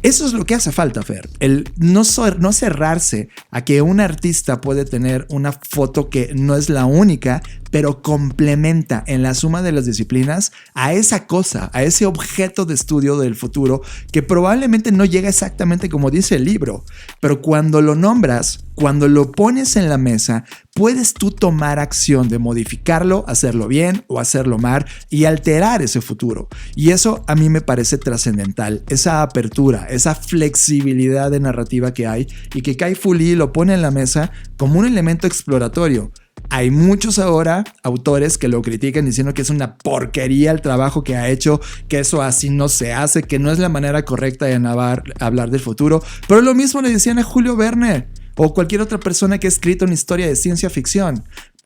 Eso es lo que hace falta, Fer. El no cerrarse a que un artista puede tener una foto que no es la única, pero complementa en la suma de las disciplinas a esa cosa, a ese objeto de estudio del futuro que probablemente no llega exactamente como dice el libro, pero cuando lo nombras, cuando lo pones en la mesa, puedes tú tomar acción de modificarlo, hacerlo bien o hacerlo mal y alterar ese futuro. Y eso a mí me parece trascendental, esa apertura, esa flexibilidad de narrativa que hay y que Kai-Fu Lee lo pone en la mesa como un elemento exploratorio. Hay muchos ahora autores que lo critican diciendo que es una porquería el trabajo que ha hecho, que eso así no se hace, que no es la manera correcta de hablar del futuro. Pero lo mismo le decían a Julio Verne o cualquier otra persona que ha escrito una historia de ciencia ficción.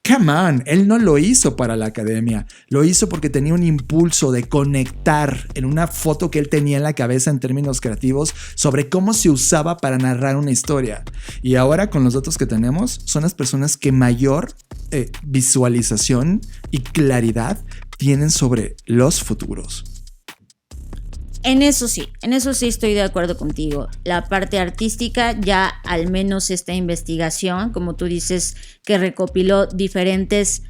Come on, él no lo hizo para la academia, lo hizo porque tenía un impulso de conectar en una foto que él tenía en la cabeza en términos creativos sobre cómo se usaba para narrar una historia. Y ahora con los datos que tenemos, son las personas que mayor visualización y claridad tienen sobre los futuros. En eso sí estoy de acuerdo contigo. La parte artística, ya al menos esta investigación, como tú dices, que recopiló diferentes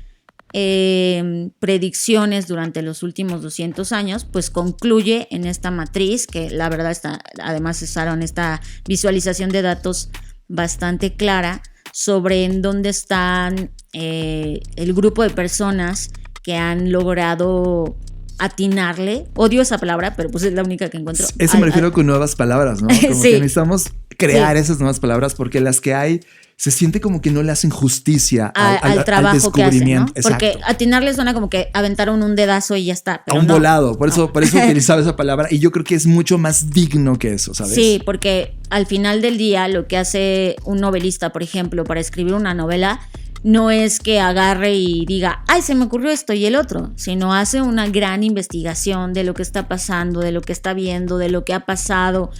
predicciones durante los últimos 200 años, pues concluye en esta matriz, que la verdad además usaron esta visualización de datos bastante clara sobre en dónde están el grupo de personas que han logrado atinarle, odio esa palabra, pero pues es la única que encuentro. Eso me refiero con nuevas palabras, ¿no? Como sí. que necesitamos crear esas nuevas palabras porque las que hay se siente como que no le hacen justicia al trabajo al descubrimiento. que hacen, ¿no? Porque atinarle suena como que aventaron un dedazo y ya está. Pero a un volado, por eso utilizaba esa palabra y yo creo que es mucho más digno que eso, ¿sabes? Sí, porque al final del día lo que hace un novelista, por ejemplo, para escribir una novela, no es que agarre y diga, ay, se me ocurrió esto y el otro, sino hace una gran investigación de lo que está pasando, de lo que está viendo, de lo que ha pasado.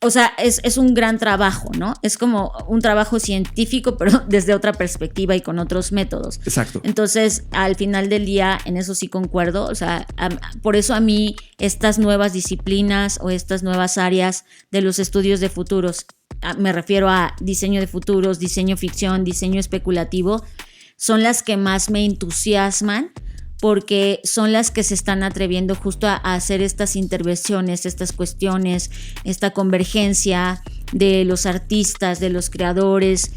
O sea, es un gran trabajo, ¿no? Es como un trabajo científico, pero desde otra perspectiva y con otros métodos. Exacto. Entonces, al final del día, en eso sí concuerdo. O sea, por eso a mí estas nuevas disciplinas o estas nuevas áreas de los estudios de futuros, me refiero a diseño de futuros, diseño ficción, diseño especulativo, son las que más me entusiasman, porque son las que se están atreviendo justo a hacer estas intervenciones, estas cuestiones, esta convergencia de los artistas, de los creadores,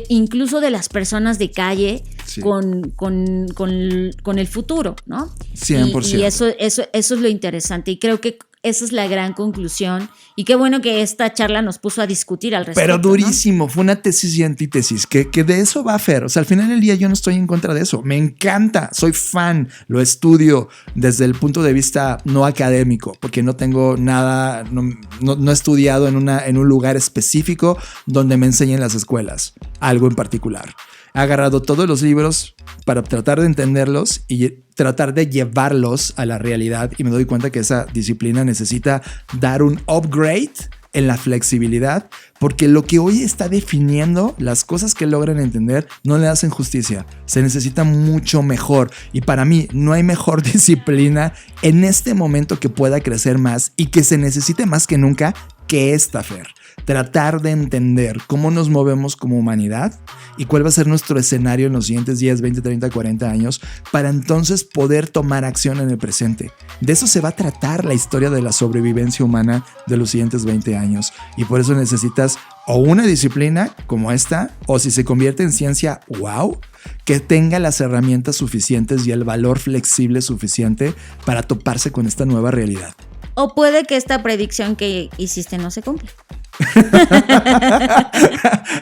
incluso de las personas de calle, sí, con el futuro, ¿no? 100%. Y eso es lo interesante, y creo que esa es la gran conclusión, y qué bueno que esta charla nos puso a discutir al respecto. Pero durísimo, ¿no? Fue una tesis y antítesis, que de eso va Fer. O sea, al final del día yo no estoy en contra de eso, me encanta, soy fan, lo estudio desde el punto de vista no académico, porque no tengo nada, no he estudiado en un lugar específico donde me enseñen las escuelas, algo en particular. He agarrado todos los libros para tratar de entenderlos y tratar de llevarlos a la realidad, y me doy cuenta que esa disciplina necesita dar un upgrade en la flexibilidad, porque lo que hoy está definiendo las cosas que logran entender no le hacen justicia, se necesita mucho mejor, y para mí no hay mejor disciplina en este momento que pueda crecer más y que se necesite más que nunca que esta, Fer. Tratar de entender cómo nos movemos como humanidad y cuál va a ser nuestro escenario en los siguientes 10, 20, 30, 40 años para entonces poder tomar acción en el presente. De eso se va a tratar la historia de la sobrevivencia humana de los siguientes 20 años, y por eso necesitas o una disciplina como esta, o si se convierte en ciencia, wow, que tenga las herramientas suficientes y el valor flexible suficiente para toparse con esta nueva realidad. O puede que esta predicción que hiciste no se cumpla.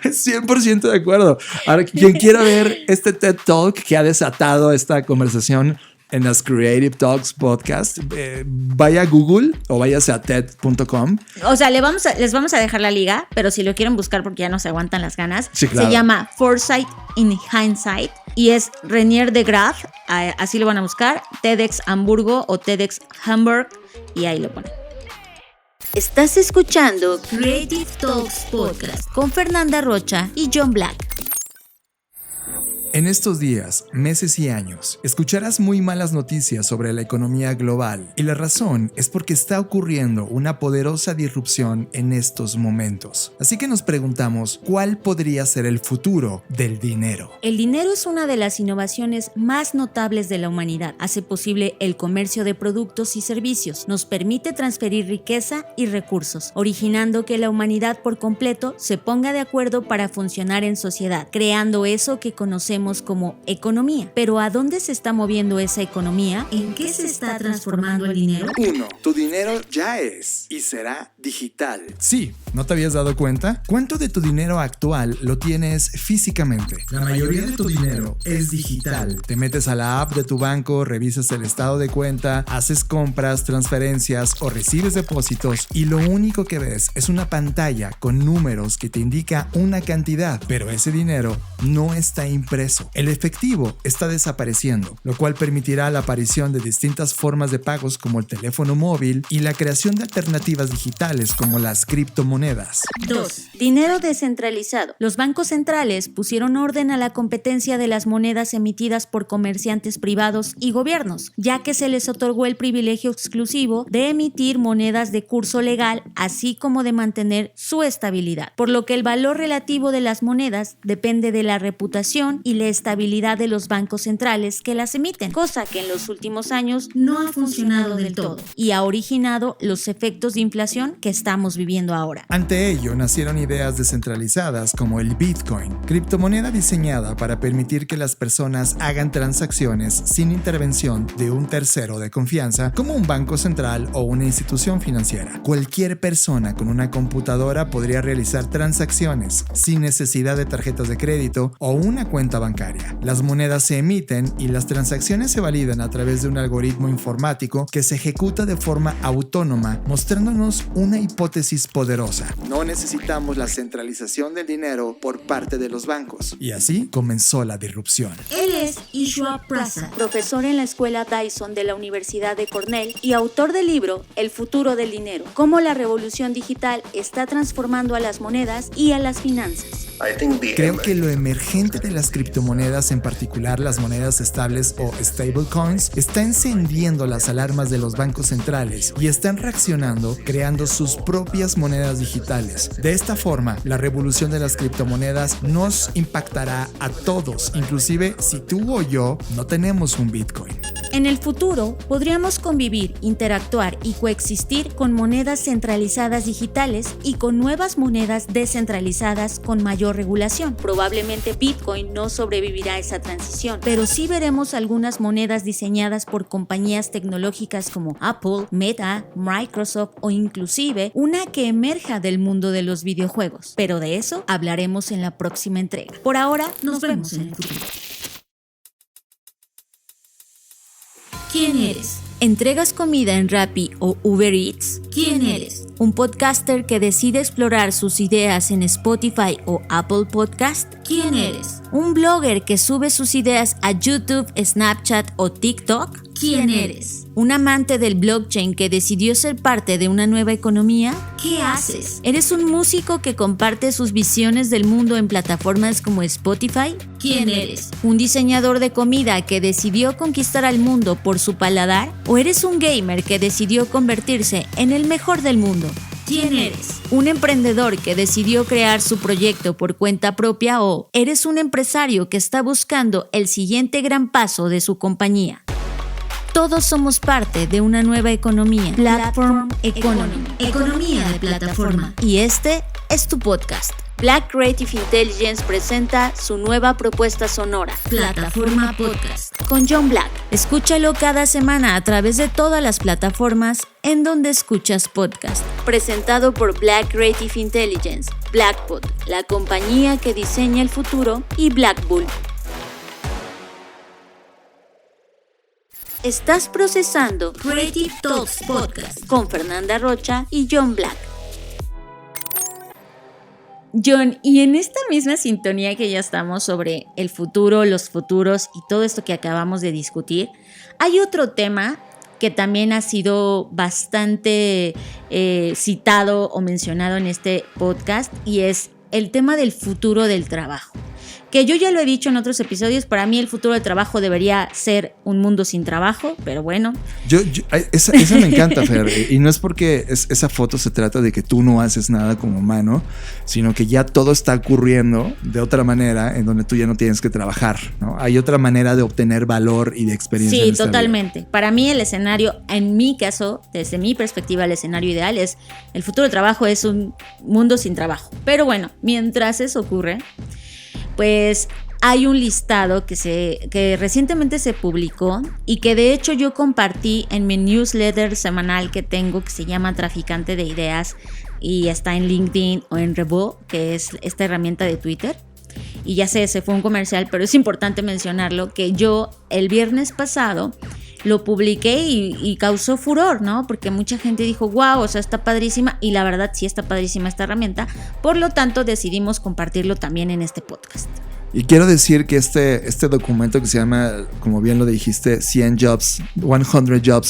100% de acuerdo. Ahora, quien quiera ver este TED Talk que ha desatado esta conversación en las Creative Talks Podcast, vaya a Google o váyase a TED.com. O sea, les vamos a dejar la liga, pero si lo quieren buscar porque ya no se aguantan las ganas, sí, claro. Se llama Foresight in Hindsight y es Renier de Graaf, así lo van a buscar, TEDx Hamburgo o TEDx Hamburg, y ahí lo ponen. Estás escuchando Creative Talks Podcast con Fernanda Rocha y John Black. En estos días, meses y años, escucharás muy malas noticias sobre la economía global, y la razón es porque está ocurriendo una poderosa disrupción en estos momentos. Así que nos preguntamos, ¿cuál podría ser el futuro del dinero? El dinero es una de las innovaciones más notables de la humanidad. Hace posible el comercio de productos y servicios, nos permite transferir riqueza y recursos, originando que la humanidad por completo se ponga de acuerdo para funcionar en sociedad, creando eso que conocemos como economía. Pero ¿a dónde se está moviendo esa economía? ¿En qué se está transformando el dinero? 1. Tu dinero ya es y será digital. Sí, ¿no te habías dado cuenta? ¿Cuánto de tu dinero actual lo tienes físicamente? La mayoría de tu dinero es digital. Te metes a la app de tu banco, revisas el estado de cuenta, haces compras, transferencias o recibes depósitos, y lo único que ves es una pantalla con números que te indica una cantidad, pero ese dinero no está impreso. El efectivo está desapareciendo, lo cual permitirá la aparición de distintas formas de pagos como el teléfono móvil y la creación de alternativas digitales como las criptomonedas. 2. Dinero descentralizado. Los bancos centrales pusieron orden a la competencia de las monedas emitidas por comerciantes privados y gobiernos, ya que se les otorgó el privilegio exclusivo de emitir monedas de curso legal, así como de mantener su estabilidad, por lo que el valor relativo de las monedas depende de la reputación y la estabilidad de los bancos centrales que las emiten, cosa que en los últimos años no ha funcionado del todo y ha originado los efectos de inflación que estamos viviendo ahora. Ante ello, nacieron ideas descentralizadas como el Bitcoin, criptomoneda diseñada para permitir que las personas hagan transacciones sin intervención de un tercero de confianza, como un banco central o una institución financiera. Cualquier persona con una computadora podría realizar transacciones sin necesidad de tarjetas de crédito o una cuenta bancaria. Las monedas se emiten y las transacciones se validan a través de un algoritmo informático que se ejecuta de forma autónoma, mostrándonos una hipótesis poderosa. No necesitamos la centralización del dinero por parte de los bancos. Y así comenzó la disrupción. Él es Ishua Prasad, profesor en la escuela Dyson de la Universidad de Cornell y autor del libro El futuro del dinero, cómo la revolución digital está transformando a las monedas y a las finanzas. Creo que lo emergente de las criptomonedas, en particular las monedas estables o stablecoins, está encendiendo las alarmas de los bancos centrales y están reaccionando creando sus propias monedas digitales. De esta forma, la revolución de las criptomonedas nos impactará a todos, inclusive si tú o yo no tenemos un Bitcoin. En el futuro, podríamos convivir, interactuar y coexistir con monedas centralizadas digitales y con nuevas monedas descentralizadas con mayor regulación. Probablemente Bitcoin no sobrevivirá a esa transición, pero sí veremos algunas monedas diseñadas por compañías tecnológicas como Apple, Meta, Microsoft o inclusive una que emerja del mundo de los videojuegos. Pero de eso hablaremos en la próxima entrega. Por ahora, nos vemos en el futuro. ¿Quién eres? ¿Entregas comida en Rappi o Uber Eats? ¿Quién eres? ¿Un podcaster que decide explorar sus ideas en Spotify o Apple Podcast? ¿Quién eres? ¿Un blogger que sube sus ideas a YouTube, Snapchat o TikTok? ¿Quién eres? ¿Un amante del blockchain que decidió ser parte de una nueva economía? ¿Qué haces? ¿Eres un músico que comparte sus visiones del mundo en plataformas como Spotify? ¿Quién eres? ¿Un diseñador de comida que decidió conquistar al mundo por su paladar? ¿O eres un gamer que decidió convertirse en el mejor del mundo? ¿Quién eres? ¿Un emprendedor que decidió crear su proyecto por cuenta propia? ¿O eres un empresario que está buscando el siguiente gran paso de su compañía? Todos somos parte de una nueva economía, Platform Economy, Economía de plataforma. Y este es tu podcast. Black Creative Intelligence presenta su nueva propuesta sonora, Plataforma Podcast, con John Black. Escúchalo cada semana a través de todas las plataformas en donde escuchas podcast. Presentado por Black Creative Intelligence, Blackpod, la compañía que diseña el futuro, y Black Bull. Estás procesando Creative Talks Podcast con Fernanda Rocha y John Black. John, y en esta misma sintonía que ya estamos sobre el futuro, los futuros y todo esto que acabamos de discutir, hay otro tema que también ha sido bastante citado o mencionado en este podcast, y es el tema del futuro del trabajo. Que yo ya lo he dicho en otros episodios, para mí el futuro del trabajo debería ser un mundo sin trabajo, pero bueno. Esa me encanta, Fer, y no es porque esa foto se trata de que tú no haces nada como humano, sino que ya todo está ocurriendo de otra manera en donde tú ya no tienes que trabajar, ¿no? Hay otra manera de obtener valor y de experiencia. Sí, totalmente. Vida. Para mí el escenario, en mi caso, desde mi perspectiva, el escenario ideal es el futuro del trabajo es un mundo sin trabajo. Pero bueno, mientras eso ocurre, pues hay un listado que recientemente se publicó y que de hecho yo compartí en mi newsletter semanal que tengo, que se llama Traficante de Ideas, y está en LinkedIn o en Revo, que es esta herramienta de Twitter. Y ya sé, se fue un comercial, pero es importante mencionarlo, que yo el viernes pasado lo publiqué y causó furor, ¿no? Porque mucha gente dijo, wow, o sea, está padrísima, y la verdad sí está padrísima esta herramienta. Por lo tanto, decidimos compartirlo también en este podcast. Y quiero decir que este documento que se llama, como bien lo dijiste, 100 Jobs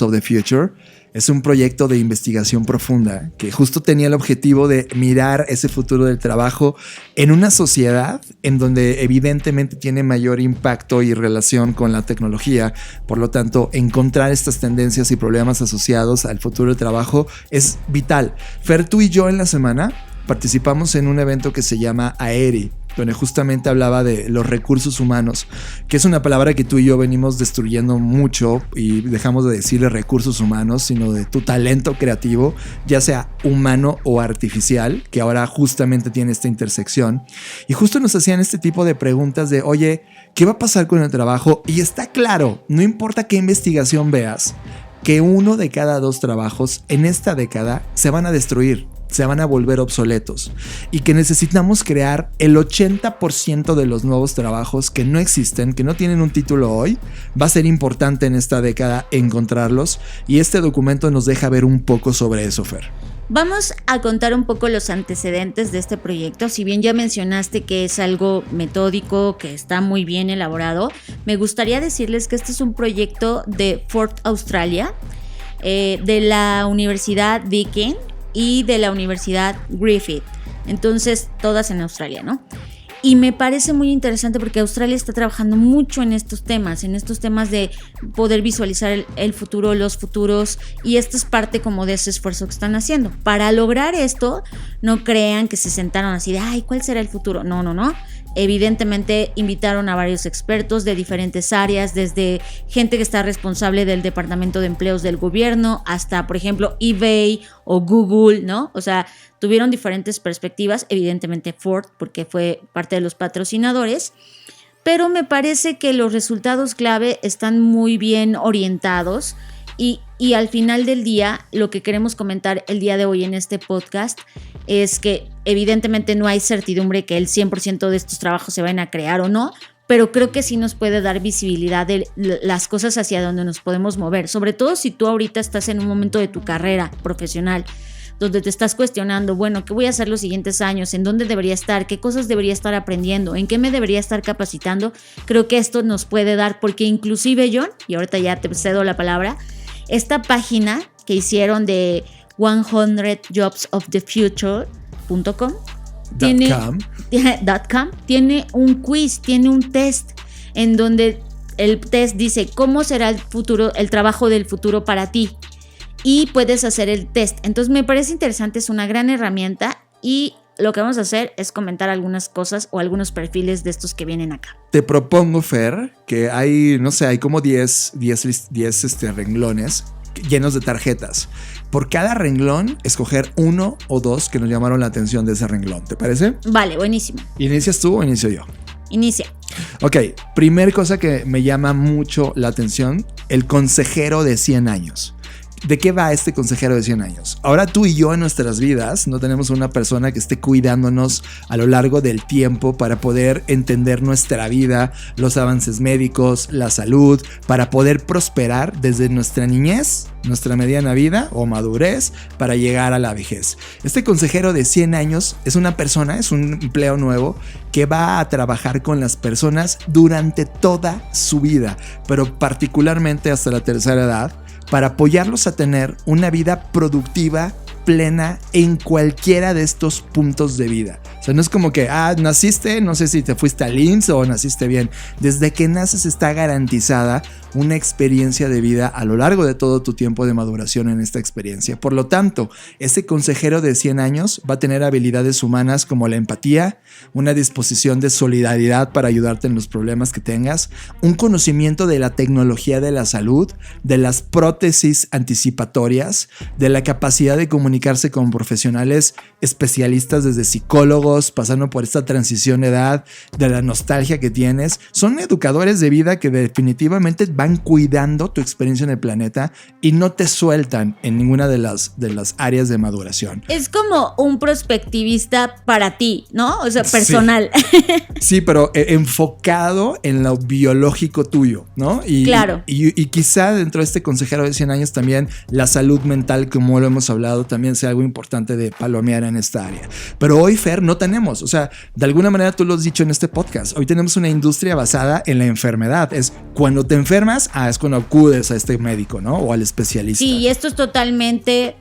of the Future, es un proyecto de investigación profunda que justo tenía el objetivo de mirar ese futuro del trabajo en una sociedad en donde evidentemente tiene mayor impacto y relación con la tecnología. Por lo tanto, encontrar estas tendencias y problemas asociados al futuro del trabajo es vital. Fer, tú y yo en la semana participamos en un evento que se llama AERI, donde justamente hablaba de los recursos humanos, que es una palabra que tú y yo venimos destruyendo mucho y dejamos de decirle recursos humanos, sino de tu talento creativo, ya sea humano o artificial, que ahora justamente tiene esta intersección. Y justo nos hacían este tipo de preguntas de, oye, ¿qué va a pasar con el trabajo? Y está claro, no importa qué investigación veas, que 1 de cada 2 trabajos en esta década se van a destruir, se van a volver obsoletos, y que necesitamos crear el 80% de los nuevos trabajos que no existen, que no tienen un título hoy. Va a ser importante en esta década encontrarlos, y este documento nos deja ver un poco sobre eso, Fer. Vamos a contar un poco los antecedentes de este proyecto. Si bien ya mencionaste que es algo metódico, que está muy bien elaborado, me gustaría decirles que este es un proyecto de Ford Australia, de la Universidad Deakin y de la Universidad Griffith. Entonces, todas en Australia, ¿no? Y me parece muy interesante porque Australia está trabajando mucho en estos temas de poder visualizar el futuro, los futuros, y esto es parte como de ese esfuerzo que están haciendo. Para lograr esto, no crean que se sentaron así de, ay, ¿cuál será el futuro? No. Evidentemente invitaron a varios expertos de diferentes áreas, desde gente que está responsable del Departamento de Empleos del gobierno hasta, por ejemplo, eBay o Google, ¿no? O sea, tuvieron diferentes perspectivas, evidentemente Ford, porque fue parte de los patrocinadores, pero me parece que los resultados clave están muy bien orientados y al final del día, lo que queremos comentar el día de hoy en este podcast es que evidentemente no hay certidumbre que el 100% de estos trabajos se vayan a crear o no, pero creo que sí nos puede dar visibilidad de las cosas hacia donde nos podemos mover, sobre todo si tú ahorita estás en un momento de tu carrera profesional donde te estás cuestionando, bueno, ¿qué voy a hacer los siguientes años? ¿En dónde debería estar? ¿Qué cosas debería estar aprendiendo? ¿En qué me debería estar capacitando? Creo que esto nos puede dar, porque inclusive, John, y ahorita ya te cedo la palabra, esta página que hicieron de 100jobsofthefuture.com tiene un quiz, tiene un test en donde el test dice cómo será el trabajo del futuro para ti, y puedes hacer el test. Entonces me parece interesante, es una gran herramienta, y lo que vamos a hacer es comentar algunas cosas o algunos perfiles de estos que vienen acá. Te propongo, Fer, que hay como 10 renglones llenos de tarjetas. Por cada renglón, escoger 1 o 2 que nos llamaron la atención de ese renglón. ¿Te parece? Vale, buenísimo. ¿Inicias tú o inicio yo? Inicia. Ok, primer cosa que me llama mucho la atención, el consejero de 100 años. ¿De qué va este consejero de 100 años? Ahora tú y yo en nuestras vidas no tenemos una persona que esté cuidándonos a lo largo del tiempo para poder entender nuestra vida, los avances médicos, la salud, para poder prosperar desde nuestra niñez, nuestra mediana vida o madurez para llegar a la vejez. Este consejero de 100 años es una persona, es un empleo nuevo que va a trabajar con las personas durante toda su vida, pero particularmente hasta la tercera edad, para apoyarlos a tener una vida productiva, plena en cualquiera de estos puntos de vida. O sea, no es como que, naciste, no sé si te fuiste al IMSS o naciste bien. Desde que naces está garantizada una experiencia de vida a lo largo de todo tu tiempo de maduración en esta experiencia. Por lo tanto, ese consejero de 100 años va a tener habilidades humanas como la empatía, una disposición de solidaridad para ayudarte en los problemas que tengas, un conocimiento de la tecnología de la salud, de las prótesis anticipatorias, de la capacidad de comunicarse con profesionales especialistas desde psicólogos, pasando por esta transición de edad, de la nostalgia que tienes. Son educadores de vida que definitivamente van cuidando tu experiencia en el planeta y no te sueltan en ninguna de las áreas de maduración. Es como un prospectivista para ti, ¿no? O sea, personal. Sí, pero enfocado en lo biológico tuyo, ¿no? Claro. Y quizá dentro de este consejero de 100 años también la salud mental, como lo hemos hablado, también sea algo importante de palomear en esta área. Pero hoy, Fer, no tenemos. O sea, de alguna manera tú lo has dicho en este podcast. Hoy tenemos una industria basada en la enfermedad. Es cuando te enfermas, es cuando acudes a este médico, ¿no? O al especialista. Sí, y esto es totalmente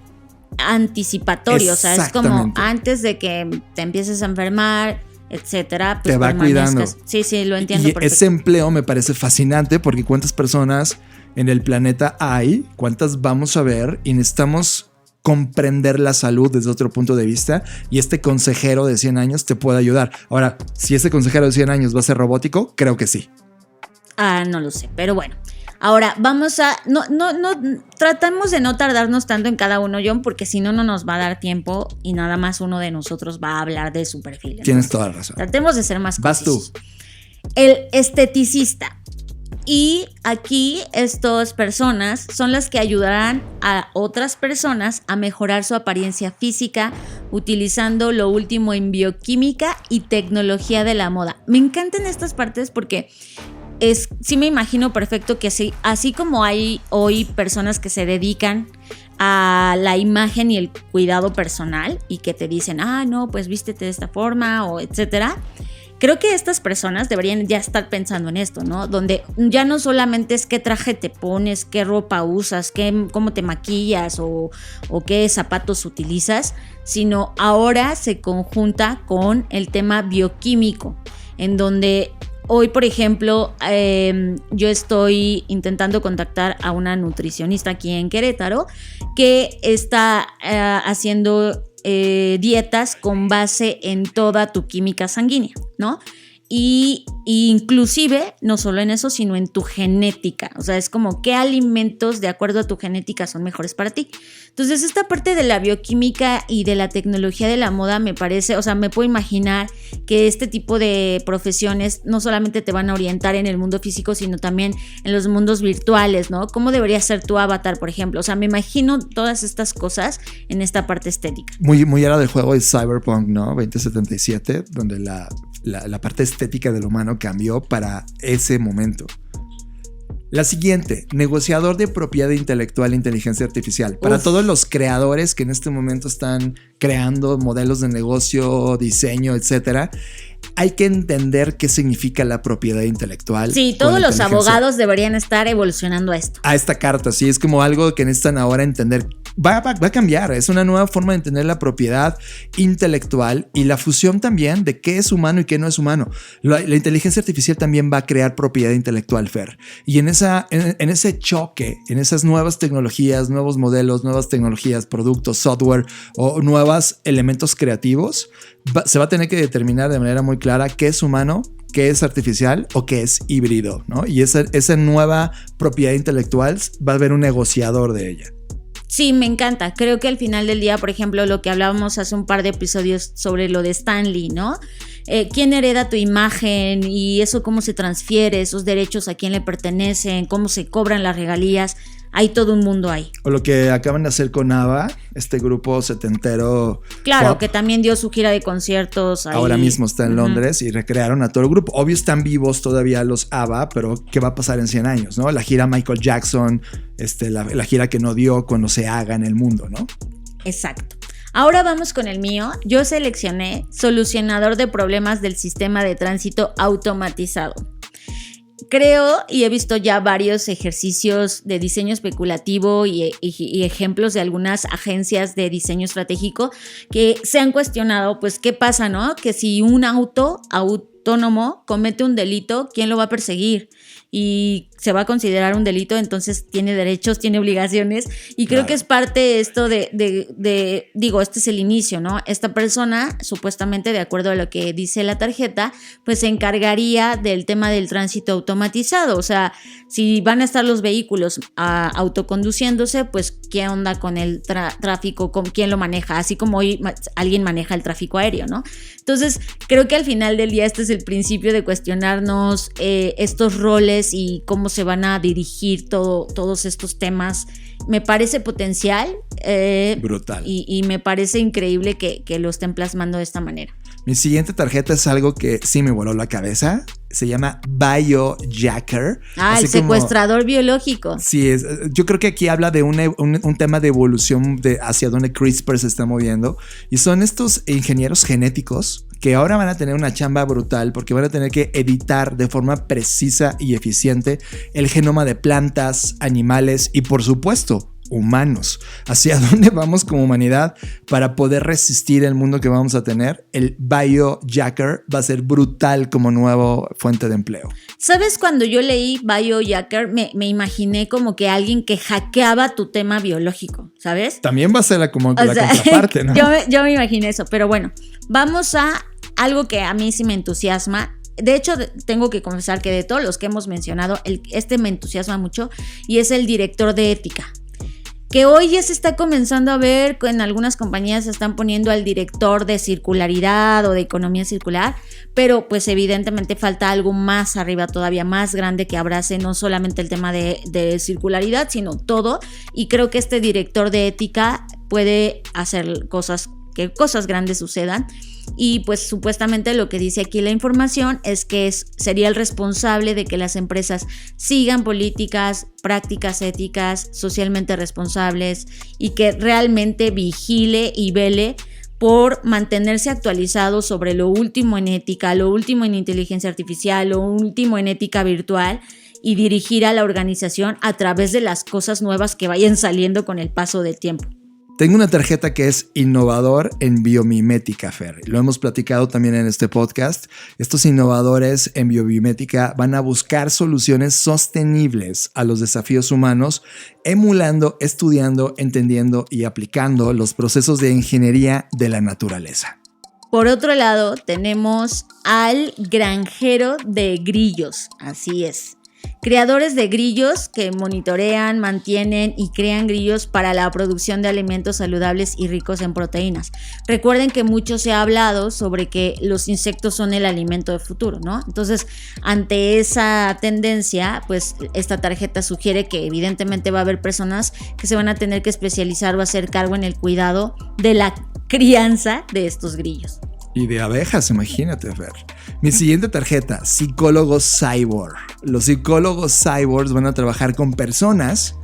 anticipatorio. O sea, es como antes de que te empieces a enfermar, etcétera, pues te va cuidando. Sí, lo entiendo. Y ese empleo me parece fascinante porque cuántas personas en el planeta hay, cuántas vamos a ver, y necesitamos comprender la salud desde otro punto de vista, y este consejero de 100 años te puede ayudar. Ahora, si ese consejero de 100 años va a ser robótico, creo que sí. No lo sé, pero bueno. Ahora, vamos a... No, tratamos de no tardarnos tanto en cada uno, John, porque si no, no nos va a dar tiempo y nada más uno de nosotros va a hablar de su perfil. Tienes toda la razón. Tratemos de ser más concisos. Vas tú. El esteticista. Y aquí estas personas son las que ayudarán a otras personas a mejorar su apariencia física utilizando lo último en bioquímica y tecnología de la moda. Me encantan estas partes porque... sí me imagino perfecto que así como hay hoy personas que se dedican a la imagen y el cuidado personal y que te dicen, no, pues vístete de esta forma o etcétera. Creo que estas personas deberían ya estar pensando en esto, ¿no? Donde ya no solamente es qué traje te pones, qué ropa usas, cómo te maquillas o qué zapatos utilizas, sino ahora se conjunta con el tema bioquímico, en donde... Hoy, por ejemplo, yo estoy intentando contactar a una nutricionista aquí en Querétaro que está haciendo dietas con base en toda tu química sanguínea, ¿no? Y inclusive, no solo en eso, sino en tu genética. O sea, es como qué alimentos de acuerdo a tu genética son mejores para ti. Entonces, esta parte de la bioquímica y de la tecnología de la moda me parece, o sea, me puedo imaginar que este tipo de profesiones no solamente te van a orientar en el mundo físico, sino también en los mundos virtuales, ¿no? ¿Cómo debería ser tu avatar, por ejemplo? O sea, me imagino todas estas cosas en esta parte estética. Muy era del juego de Cyberpunk, ¿no? 2077, donde la parte estética del humano cambió para ese momento. La siguiente, negociador de propiedad intelectual e inteligencia artificial. Para todos los creadores que en este momento están creando modelos de negocio, diseño, etcétera, hay que entender qué significa la propiedad intelectual. Sí, todos los abogados deberían estar evolucionando a esto. A esta carta, sí, es como algo que necesitan ahora entender. Va a cambiar, es una nueva forma de entender la propiedad intelectual y la fusión también de qué es humano y qué no es humano. La inteligencia artificial también va a crear propiedad intelectual, Fer. Y en ese choque, en esas nuevas tecnologías, nuevos modelos, nuevas tecnologías, productos, software o nuevos elementos creativos, se va a tener que determinar de manera muy clara qué es humano, qué es artificial o qué es híbrido, ¿no? Y esa nueva propiedad intelectual va a haber un negociador de ella. Sí, me encanta. Creo que al final del día, por ejemplo, lo que hablábamos hace un par de episodios sobre lo de Stan Lee, ¿no? ¿Quién hereda tu imagen y eso cómo se transfiere, esos derechos a quién le pertenecen, cómo se cobran las regalías? Hay todo un mundo ahí. O lo que acaban de hacer con ABBA, este grupo setentero. Claro, pop, que también dio su gira de conciertos ahí. Ahora mismo está en Londres y recrearon a todo el grupo. Obvio están vivos todavía los ABBA, pero ¿qué va a pasar en 100 años, no? La gira Michael Jackson, la gira que no dio cuando se haga en el mundo, ¿no? Exacto. Ahora vamos con el mío. Yo seleccioné solucionador de problemas del sistema de tránsito automatizado. Creo y he visto ya varios ejercicios de diseño especulativo y ejemplos de algunas agencias de diseño estratégico que se han cuestionado, pues, ¿qué pasa, no? Que si un autónomo comete un delito, ¿quién lo va a perseguir? Y se va a considerar un delito, entonces tiene derechos, tiene obligaciones, y creo que es parte esto digo, este es el inicio, ¿no? Esta persona, supuestamente, de acuerdo a lo que dice la tarjeta, pues se encargaría del tema del tránsito automatizado. O sea, si van a estar los vehículos autoconduciéndose, pues ¿qué onda con el tráfico? ¿Con quién lo maneja? Así como hoy alguien maneja el tráfico aéreo, ¿no? Entonces, creo que al final del día este es el principio de cuestionarnos estos roles y cómo se van a dirigir todos estos temas. Me parece potencial. Brutal. Y me parece increíble que lo estén plasmando de esta manera. Mi siguiente tarjeta es algo que sí me voló la cabeza. Se llama Biojacker. El secuestrador biológico. Sí, yo creo que aquí habla de un tema de evolución hacia donde CRISPR se está moviendo. Y son estos ingenieros genéticos que ahora van a tener una chamba brutal porque van a tener que editar de forma precisa y eficiente el genoma de plantas, animales y, por supuesto, humanos. ¿Hacia dónde vamos como humanidad para poder resistir el mundo que vamos a tener? El biohacker va a ser brutal como nueva fuente de empleo. ¿Sabes? Cuando yo leí biohacker, me imaginé como que alguien que hackeaba tu tema biológico, ¿sabes? También va a ser la contraparte, ¿no? Yo me imaginé eso, pero bueno, vamos a algo que a mí sí me entusiasma. De hecho, tengo que confesar que de todos los que hemos mencionado, este me entusiasma mucho y es el director de ética. Que hoy ya se está comenzando a ver, en algunas compañías se están poniendo al director de circularidad o de economía circular, pero pues evidentemente falta algo más arriba, todavía más grande, que abrace no solamente el tema de circularidad, sino todo. Y creo que este director de ética puede hacer que cosas grandes sucedan. Y pues supuestamente lo que dice aquí la información es que sería el responsable de que las empresas sigan políticas, prácticas éticas, socialmente responsables, y que realmente vigile y vele por mantenerse actualizado sobre lo último en ética, lo último en inteligencia artificial, lo último en ética virtual, y dirigir a la organización a través de las cosas nuevas que vayan saliendo con el paso del tiempo. Tengo una tarjeta que es innovador en biomimética, Fer. Lo hemos platicado también en este podcast. Estos innovadores en biomimética van a buscar soluciones sostenibles a los desafíos humanos, emulando, estudiando, entendiendo y aplicando los procesos de ingeniería de la naturaleza. Por otro lado, tenemos al granjero de grillos. Así es. Creadores de grillos que monitorean, mantienen y crean grillos para la producción de alimentos saludables y ricos en proteínas. Recuerden que mucho se ha hablado sobre que los insectos son el alimento del futuro, ¿no? Entonces, ante esa tendencia, pues esta tarjeta sugiere que evidentemente va a haber personas que se van a tener que especializar o hacer cargo en el cuidado de la crianza de estos grillos. Y de abejas, imagínate, Fer. Mi siguiente tarjeta, psicólogos cyborg. Los psicólogos cyborgs van a trabajar con personas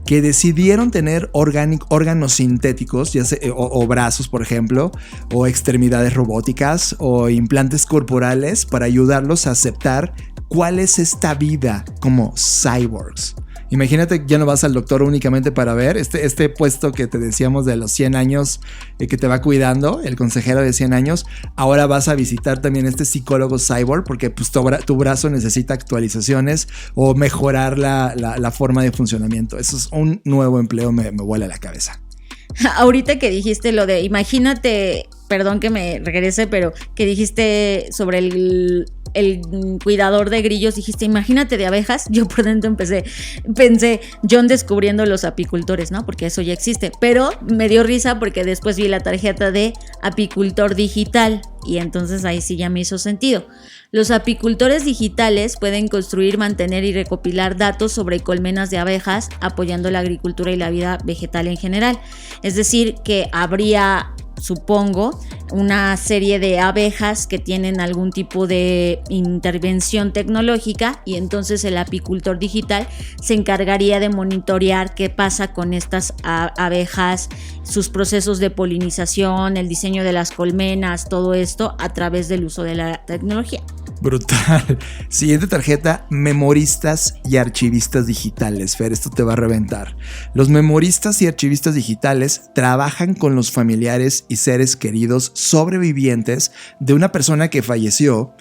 que decidieron tener órganos sintéticos, ya sea, o brazos, por ejemplo, o extremidades robóticas o implantes corporales para ayudarlos a aceptar cuál es esta vida como cyborgs. Imagínate, ya no vas al doctor únicamente para ver este puesto que te decíamos de los 100 años que te va cuidando, el consejero de 100 años. Ahora vas a visitar también este psicólogo cyborg porque pues, tu brazo necesita actualizaciones o mejorar la forma de funcionamiento. Eso es un nuevo empleo, me vuela la cabeza. Ahorita que dijiste lo de, imagínate, perdón que me regrese, pero que dijiste sobre el cuidador de grillos, dijiste, imagínate de abejas. Yo por dentro pensé, John descubriendo los apicultores, ¿no? Porque eso ya existe. Pero me dio risa porque después vi la tarjeta de apicultor digital y entonces ahí sí ya me hizo sentido. Los apicultores digitales pueden construir, mantener y recopilar datos sobre colmenas de abejas, apoyando la agricultura y la vida vegetal en general. Es decir, que habría, supongo, una serie de abejas que tienen algún tipo de intervención tecnológica y entonces el apicultor digital se encargaría de monitorear qué pasa con estas abejas, sus procesos de polinización, el diseño de las colmenas, todo esto a través del uso de la tecnología. Brutal. Siguiente tarjeta, memoristas y archivistas digitales. Fer, esto te va a reventar. Los memoristas y archivistas digitales trabajan con los familiares y seres queridos sobrevivientes de una persona que falleció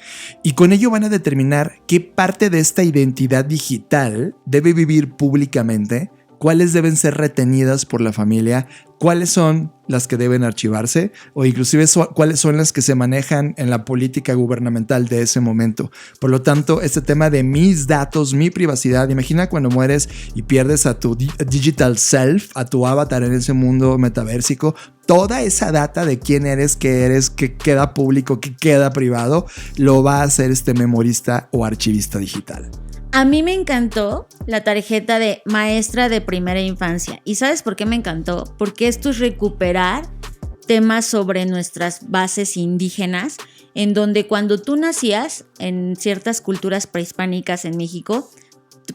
y con ello van a determinar qué parte de esta identidad digital debe vivir públicamente, cuáles deben ser retenidas por la familia, cuáles son las que deben archivarse o inclusive cuáles son las que se manejan en la política gubernamental de ese momento. Por lo tanto, este tema de mis datos, mi privacidad, imagina cuando mueres y pierdes a tu digital self, a tu avatar en ese mundo metaversico, toda esa data de quién eres, qué queda público, qué queda privado, lo va a hacer este memorista o archivista digital. A mí me encantó la tarjeta de maestra de primera infancia. ¿Y sabes por qué me encantó? Porque esto es recuperar temas sobre nuestras bases indígenas, en donde cuando tú nacías en ciertas culturas prehispánicas en México,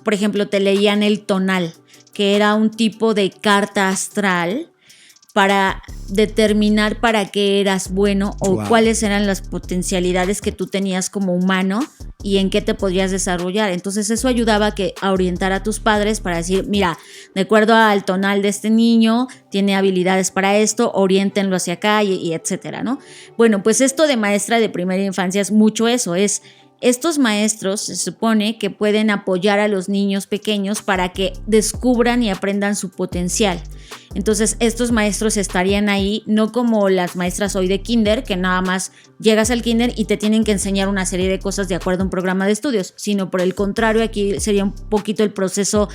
por ejemplo, te leían el tonal, que era un tipo de carta astral para determinar para qué eras bueno o cuáles eran las potencialidades que tú tenías como humano y en qué te podrías desarrollar. Entonces eso ayudaba a orientar a tus padres para decir, mira, de acuerdo al tonal de este niño, tiene habilidades para esto, oriéntenlo hacia acá y etcétera, ¿no? Bueno, pues esto de maestra de primera infancia es mucho eso, estos maestros se supone que pueden apoyar a los niños pequeños para que descubran y aprendan su potencial. Entonces estos maestros estarían ahí, no como las maestras hoy de kinder, que nada más llegas al kinder y te tienen que enseñar una serie de cosas de acuerdo a un programa de estudios, sino por el contrario, aquí sería un poquito el proceso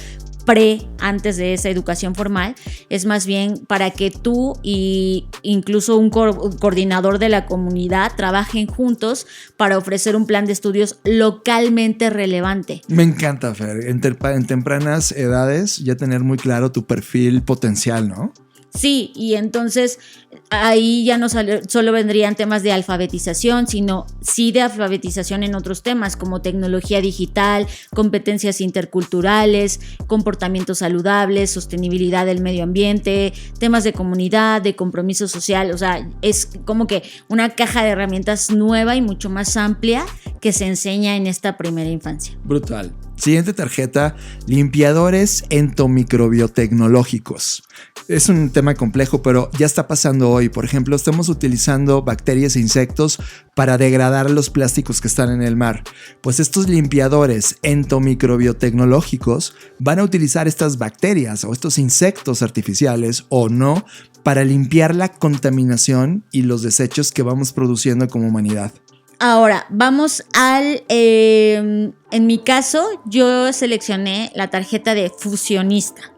antes de esa educación formal, es más bien para que tú y incluso un coordinador de la comunidad trabajen juntos para ofrecer un plan de estudios localmente relevante. Me encanta, Fer, en tempranas edades ya tener muy claro tu perfil potencial, ¿no? Sí, y entonces ahí ya no solo vendrían temas de alfabetización, sino sí de alfabetización en otros temas como tecnología digital, competencias interculturales, comportamientos saludables, sostenibilidad del medio ambiente, temas de comunidad, de compromiso social. O sea, es como que una caja de herramientas nueva y mucho más amplia que se enseña en esta primera infancia. Brutal. Siguiente tarjeta, limpiadores entomicrobiotecnológicos. Es un tema complejo, pero ya está pasando hoy. Por ejemplo, estamos utilizando bacterias e insectos para degradar los plásticos que están en el mar. Pues estos limpiadores entomicrobiotecnológicos van a utilizar estas bacterias o estos insectos artificiales o no para limpiar la contaminación y los desechos que vamos produciendo como humanidad. Ahora, vamos en mi caso, yo seleccioné la tarjeta de fusionista.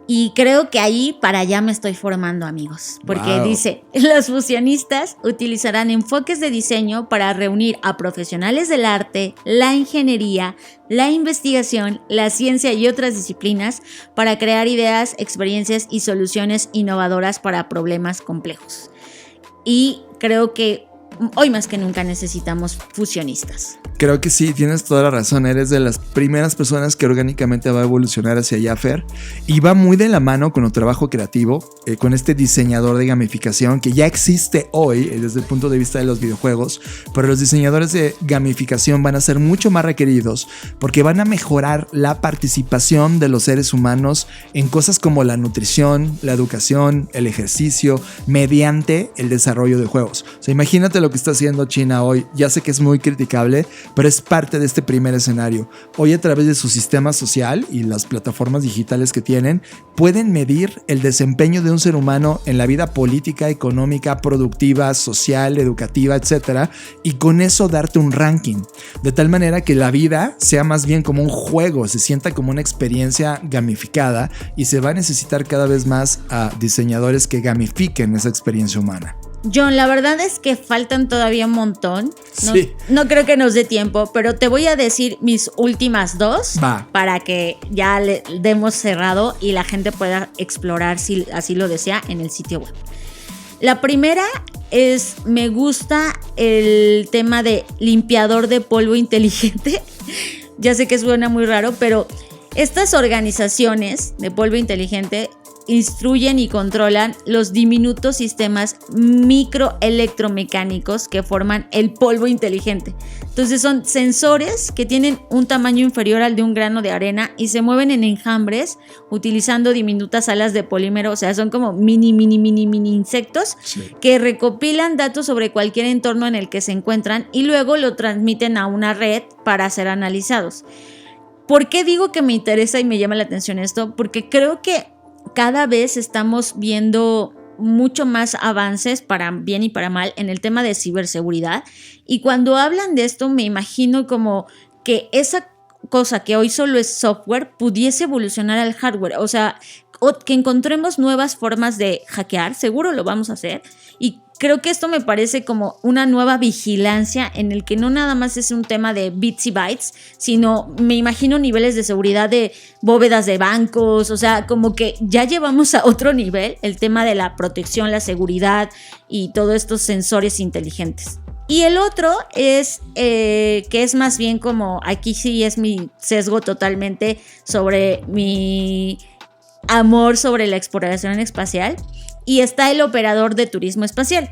Y creo que ahí para allá me estoy formando, amigos. Porque dice, los fusionistas utilizarán enfoques de diseño para reunir a profesionales del arte, la ingeniería, la investigación, la ciencia y otras disciplinas para crear ideas, experiencias y soluciones innovadoras para problemas complejos. Y creo que hoy más que nunca necesitamos fusionistas. Creo que sí, tienes toda la razón. Eres de las primeras personas que orgánicamente va a evolucionar hacia allá, Fer. Y va muy de la mano con el trabajo creativo, con este diseñador de gamificación que ya existe hoy desde el punto de vista de los videojuegos. Pero los diseñadores de gamificación van a ser mucho más requeridos porque van a mejorar la participación de los seres humanos en cosas como la nutrición, la educación, el ejercicio, mediante el desarrollo de juegos. O sea, imagínate lo que está haciendo China hoy. Ya sé que es muy criticable, pero es parte de este primer escenario. Hoy, a través de su sistema social y las plataformas digitales que tienen, pueden medir el desempeño de un ser humano en la vida política, económica, productiva, social, educativa, etc. Y con eso darte un ranking, de tal manera que la vida sea más bien como un juego, se sienta como una experiencia gamificada, y se va a necesitar cada vez más a diseñadores que gamifiquen esa experiencia humana. John, la verdad es que faltan todavía un montón. No creo que nos dé tiempo, pero te voy a decir mis últimas dos para que ya le demos cerrado y la gente pueda explorar, si así lo desea, en el sitio web. La primera es, me gusta el tema de limpiador de polvo inteligente. Ya sé que suena muy raro, pero estas organizaciones de polvo inteligente instruyen y controlan los diminutos sistemas microelectromecánicos que forman el polvo inteligente. Entonces son sensores que tienen un tamaño inferior al de un grano de arena y se mueven en enjambres utilizando diminutas alas de polímero. O sea, son como mini insectos que recopilan datos sobre cualquier entorno en el que se encuentran y luego lo transmiten a una red para ser analizados. ¿Por qué digo que me interesa y me llama la atención esto? Porque creo que cada vez estamos viendo mucho más avances, para bien y para mal, en el tema de ciberseguridad. Y cuando hablan de esto, me imagino como que esa cosa que hoy solo es software pudiese evolucionar al hardware. O sea, que encontremos nuevas formas de hackear, seguro lo vamos a hacer. Y creo que esto me parece como una nueva vigilancia en el que no nada más es un tema de bits y bytes, sino me imagino niveles de seguridad de bóvedas de bancos. O sea, como que ya llevamos a otro nivel el tema de la protección, la seguridad y todos estos sensores inteligentes. Y el otro es que es más bien como, aquí sí es mi sesgo totalmente sobre mi amor sobre la exploración espacial. Y está el operador de turismo espacial,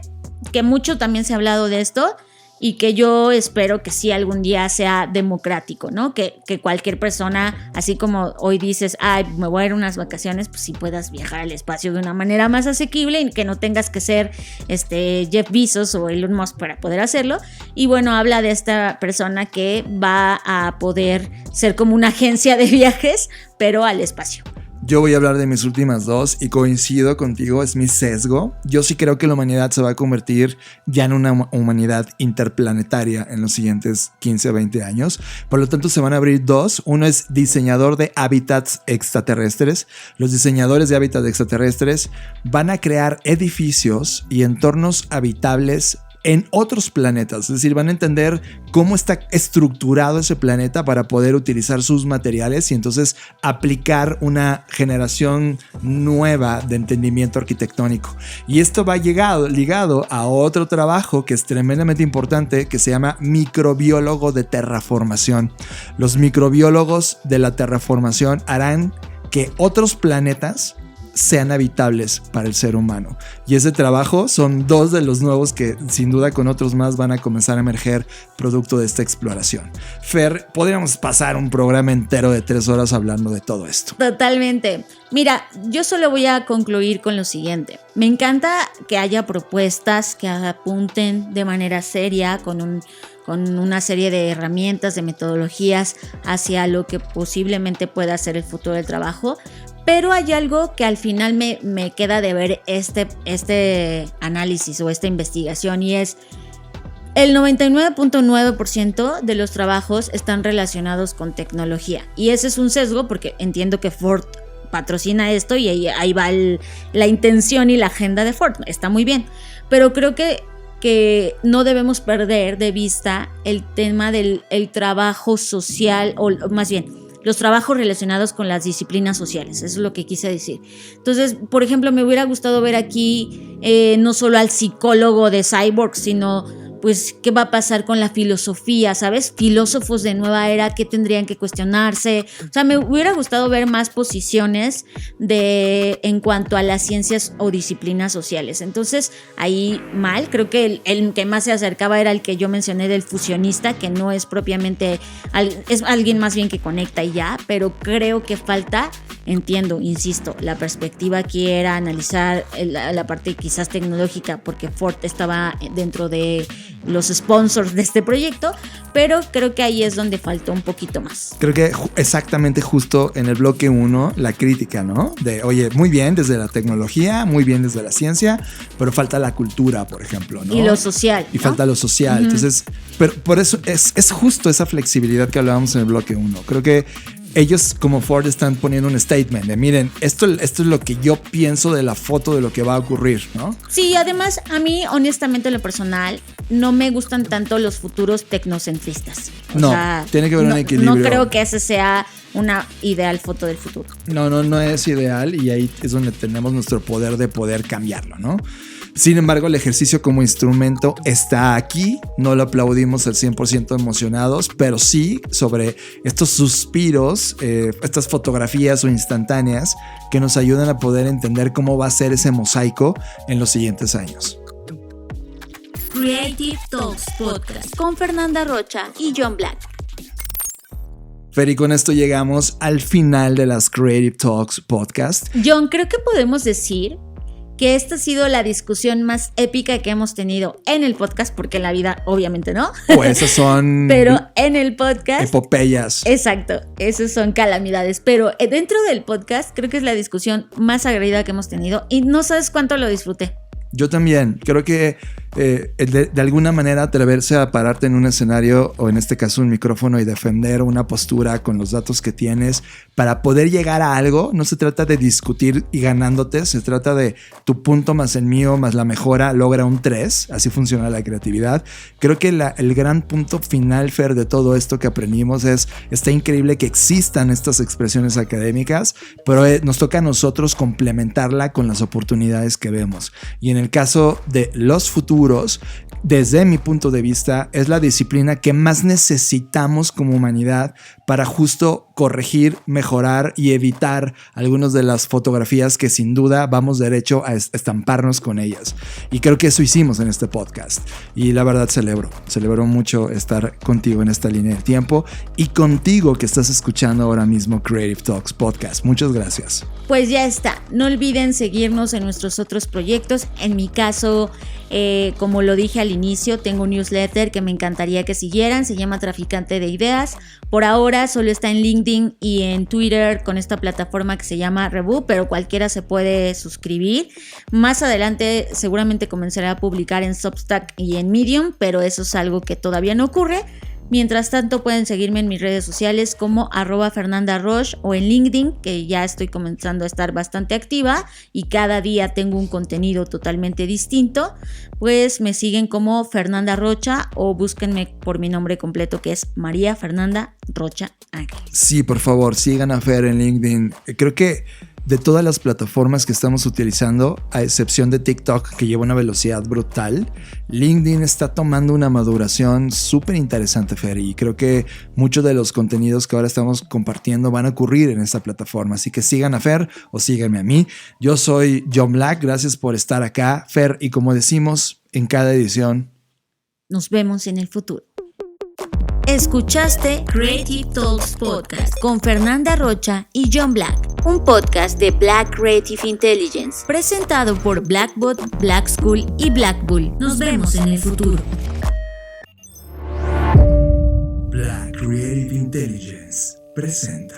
que mucho también se ha hablado de esto y que yo espero que sí algún día sea democrático, ¿no? Que cualquier persona, así como hoy dices, ay, me voy a ir unas vacaciones, pues sí puedas viajar al espacio de una manera más asequible y que no tengas que ser Jeff Bezos o Elon Musk para poder hacerlo. Y bueno, habla de esta persona que va a poder ser como una agencia de viajes, pero al espacio. Yo voy a hablar de mis últimas dos y coincido contigo, es mi sesgo. Yo sí creo que la humanidad se va a convertir ya en una humanidad interplanetaria en los siguientes 15 o 20 años. Por lo tanto, se van a abrir dos. Uno es diseñador de hábitats extraterrestres. Los diseñadores de hábitats extraterrestres van a crear edificios y entornos habitables en otros planetas, es decir, van a entender cómo está estructurado ese planeta para poder utilizar sus materiales y entonces aplicar una generación nueva de entendimiento arquitectónico. Y esto va ligado a otro trabajo que es tremendamente importante, que se llama microbiólogo de terraformación. Los microbiólogos de la terraformación harán que otros planetas sean habitables para el ser humano. Y ese trabajo son dos de los nuevos que sin duda con otros más van a comenzar a emerger producto de esta exploración. Fer, podríamos pasar un programa entero de 3 horas hablando de todo esto. Totalmente. Mira, yo solo voy a concluir con lo siguiente. Me encanta que haya propuestas que apunten de manera seria con una serie de herramientas, de metodologías hacia lo que posiblemente pueda ser el futuro del trabajo. Pero hay algo que al final me queda de ver este análisis o esta investigación, y es el 99.9% de los trabajos están relacionados con tecnología. Y ese es un sesgo porque entiendo que Ford patrocina esto y ahí va la intención y la agenda de Ford. Está muy bien. Pero creo que no debemos perder de vista el tema del trabajo social, o más bien los trabajos relacionados con las disciplinas sociales. Eso es lo que quise decir. Entonces, por ejemplo, me hubiera gustado ver aquí no solo al psicólogo de Cyborg, sino pues qué va a pasar con la filosofía, ¿sabes? Filósofos de nueva era, qué tendrían que cuestionarse. O sea, me hubiera gustado ver más posiciones en cuanto a las ciencias o disciplinas sociales. Entonces, ahí mal. Creo que el que más se acercaba era el que yo mencioné del fusionista, que no es propiamente, es alguien más bien que conecta y ya, pero creo que falta, entiendo, insisto, la perspectiva aquí era analizar la parte quizás tecnológica, porque Ford estaba dentro de los sponsors de este proyecto, pero creo que ahí es donde faltó un poquito más. Creo que exactamente justo en el bloque 1, la crítica, ¿no? De, oye, muy bien desde la tecnología, muy bien desde la ciencia, pero falta la cultura, por ejemplo, ¿no? Y lo social, y ¿no? falta lo social. Entonces, pero por eso es justo esa flexibilidad que hablábamos en el bloque 1. Creo que ellos como Ford están poniendo un statement de miren, esto es lo que yo pienso de la foto de lo que va a ocurrir, ¿no? Sí, además a mí honestamente en lo personal no me gustan tanto los futuros tecnocentristas. No, tiene que haber un equilibrio. No creo que ese sea una ideal foto del futuro. No es ideal, y ahí es donde tenemos nuestro poder de poder cambiarlo, ¿no? Sin embargo, el ejercicio como instrumento está aquí, no lo aplaudimos al 100% emocionados, pero sí sobre estos suspiros, estas fotografías o instantáneas que nos ayudan a poder entender cómo va a ser ese mosaico en los siguientes años. Creative Talks Podcast con Fernanda Rocha y John Black. Fer, y con esto llegamos al final de las Creative Talks Podcast. John, creo que podemos decir que esta ha sido la discusión más épica que hemos tenido en el podcast, porque en la vida obviamente no. Pues esas son... Pero en el podcast... epopeyas. Exacto, esas son calamidades. Pero dentro del podcast creo que es la discusión más agredida que hemos tenido y no sabes cuánto lo disfruté. Yo también. Creo que de alguna manera atreverse a pararte en un escenario, o en este caso un micrófono, y defender una postura con los datos que tienes para poder llegar a algo. No se trata de discutir y ganándote, se trata de tu punto más el mío más la mejora logra un 3. Así funciona la creatividad. Creo que el gran punto final, Fer, de todo esto que aprendimos está increíble que existan estas expresiones académicas, pero nos toca a nosotros complementarla con las oportunidades que vemos. Y en el caso de los futuros futuros, desde mi punto de vista, es la disciplina que más necesitamos como humanidad para justo corregir, mejorar y evitar algunas de las fotografías que sin duda vamos derecho a estamparnos con ellas. Y creo que eso hicimos en este podcast. Y la verdad celebro mucho estar contigo en esta línea del tiempo y contigo que estás escuchando ahora mismo Creative Talks Podcast. Muchas gracias. Pues ya está. No olviden seguirnos en nuestros otros proyectos. En mi caso, como lo dije al inicio, tengo un newsletter que me encantaría que siguieran. Se llama Traficante de Ideas. Por ahora solo está en LinkedIn y en Twitter con esta plataforma que se llama Rebu, pero cualquiera se puede suscribir. Más adelante seguramente comenzaré a publicar en Substack y en Medium, pero eso es algo que todavía no ocurre. Mientras tanto pueden seguirme en mis redes sociales como @FernandaRoche o en LinkedIn, que ya estoy comenzando a estar bastante activa y cada día tengo un contenido totalmente distinto. Pues me siguen como Fernanda Rocha o búsquenme por mi nombre completo, que es María Fernanda Rocha Ángel. Sí, por favor, sigan a Fer en LinkedIn. Creo que de todas las plataformas que estamos utilizando, a excepción de TikTok, que lleva una velocidad brutal, LinkedIn está tomando una maduración súper interesante, Fer, y creo que muchos de los contenidos que ahora estamos compartiendo van a ocurrir en esta plataforma, así que sigan a Fer o síganme a mí. Yo soy John Black, gracias por estar acá, Fer, y como decimos en cada edición, nos vemos en el futuro. Escuchaste Creative Talks Podcast con Fernanda Rocha y John Black, un podcast de Black Creative Intelligence, presentado por Blackbot, Black School y Black Bull. Nos vemos en el futuro. Black Creative Intelligence presenta.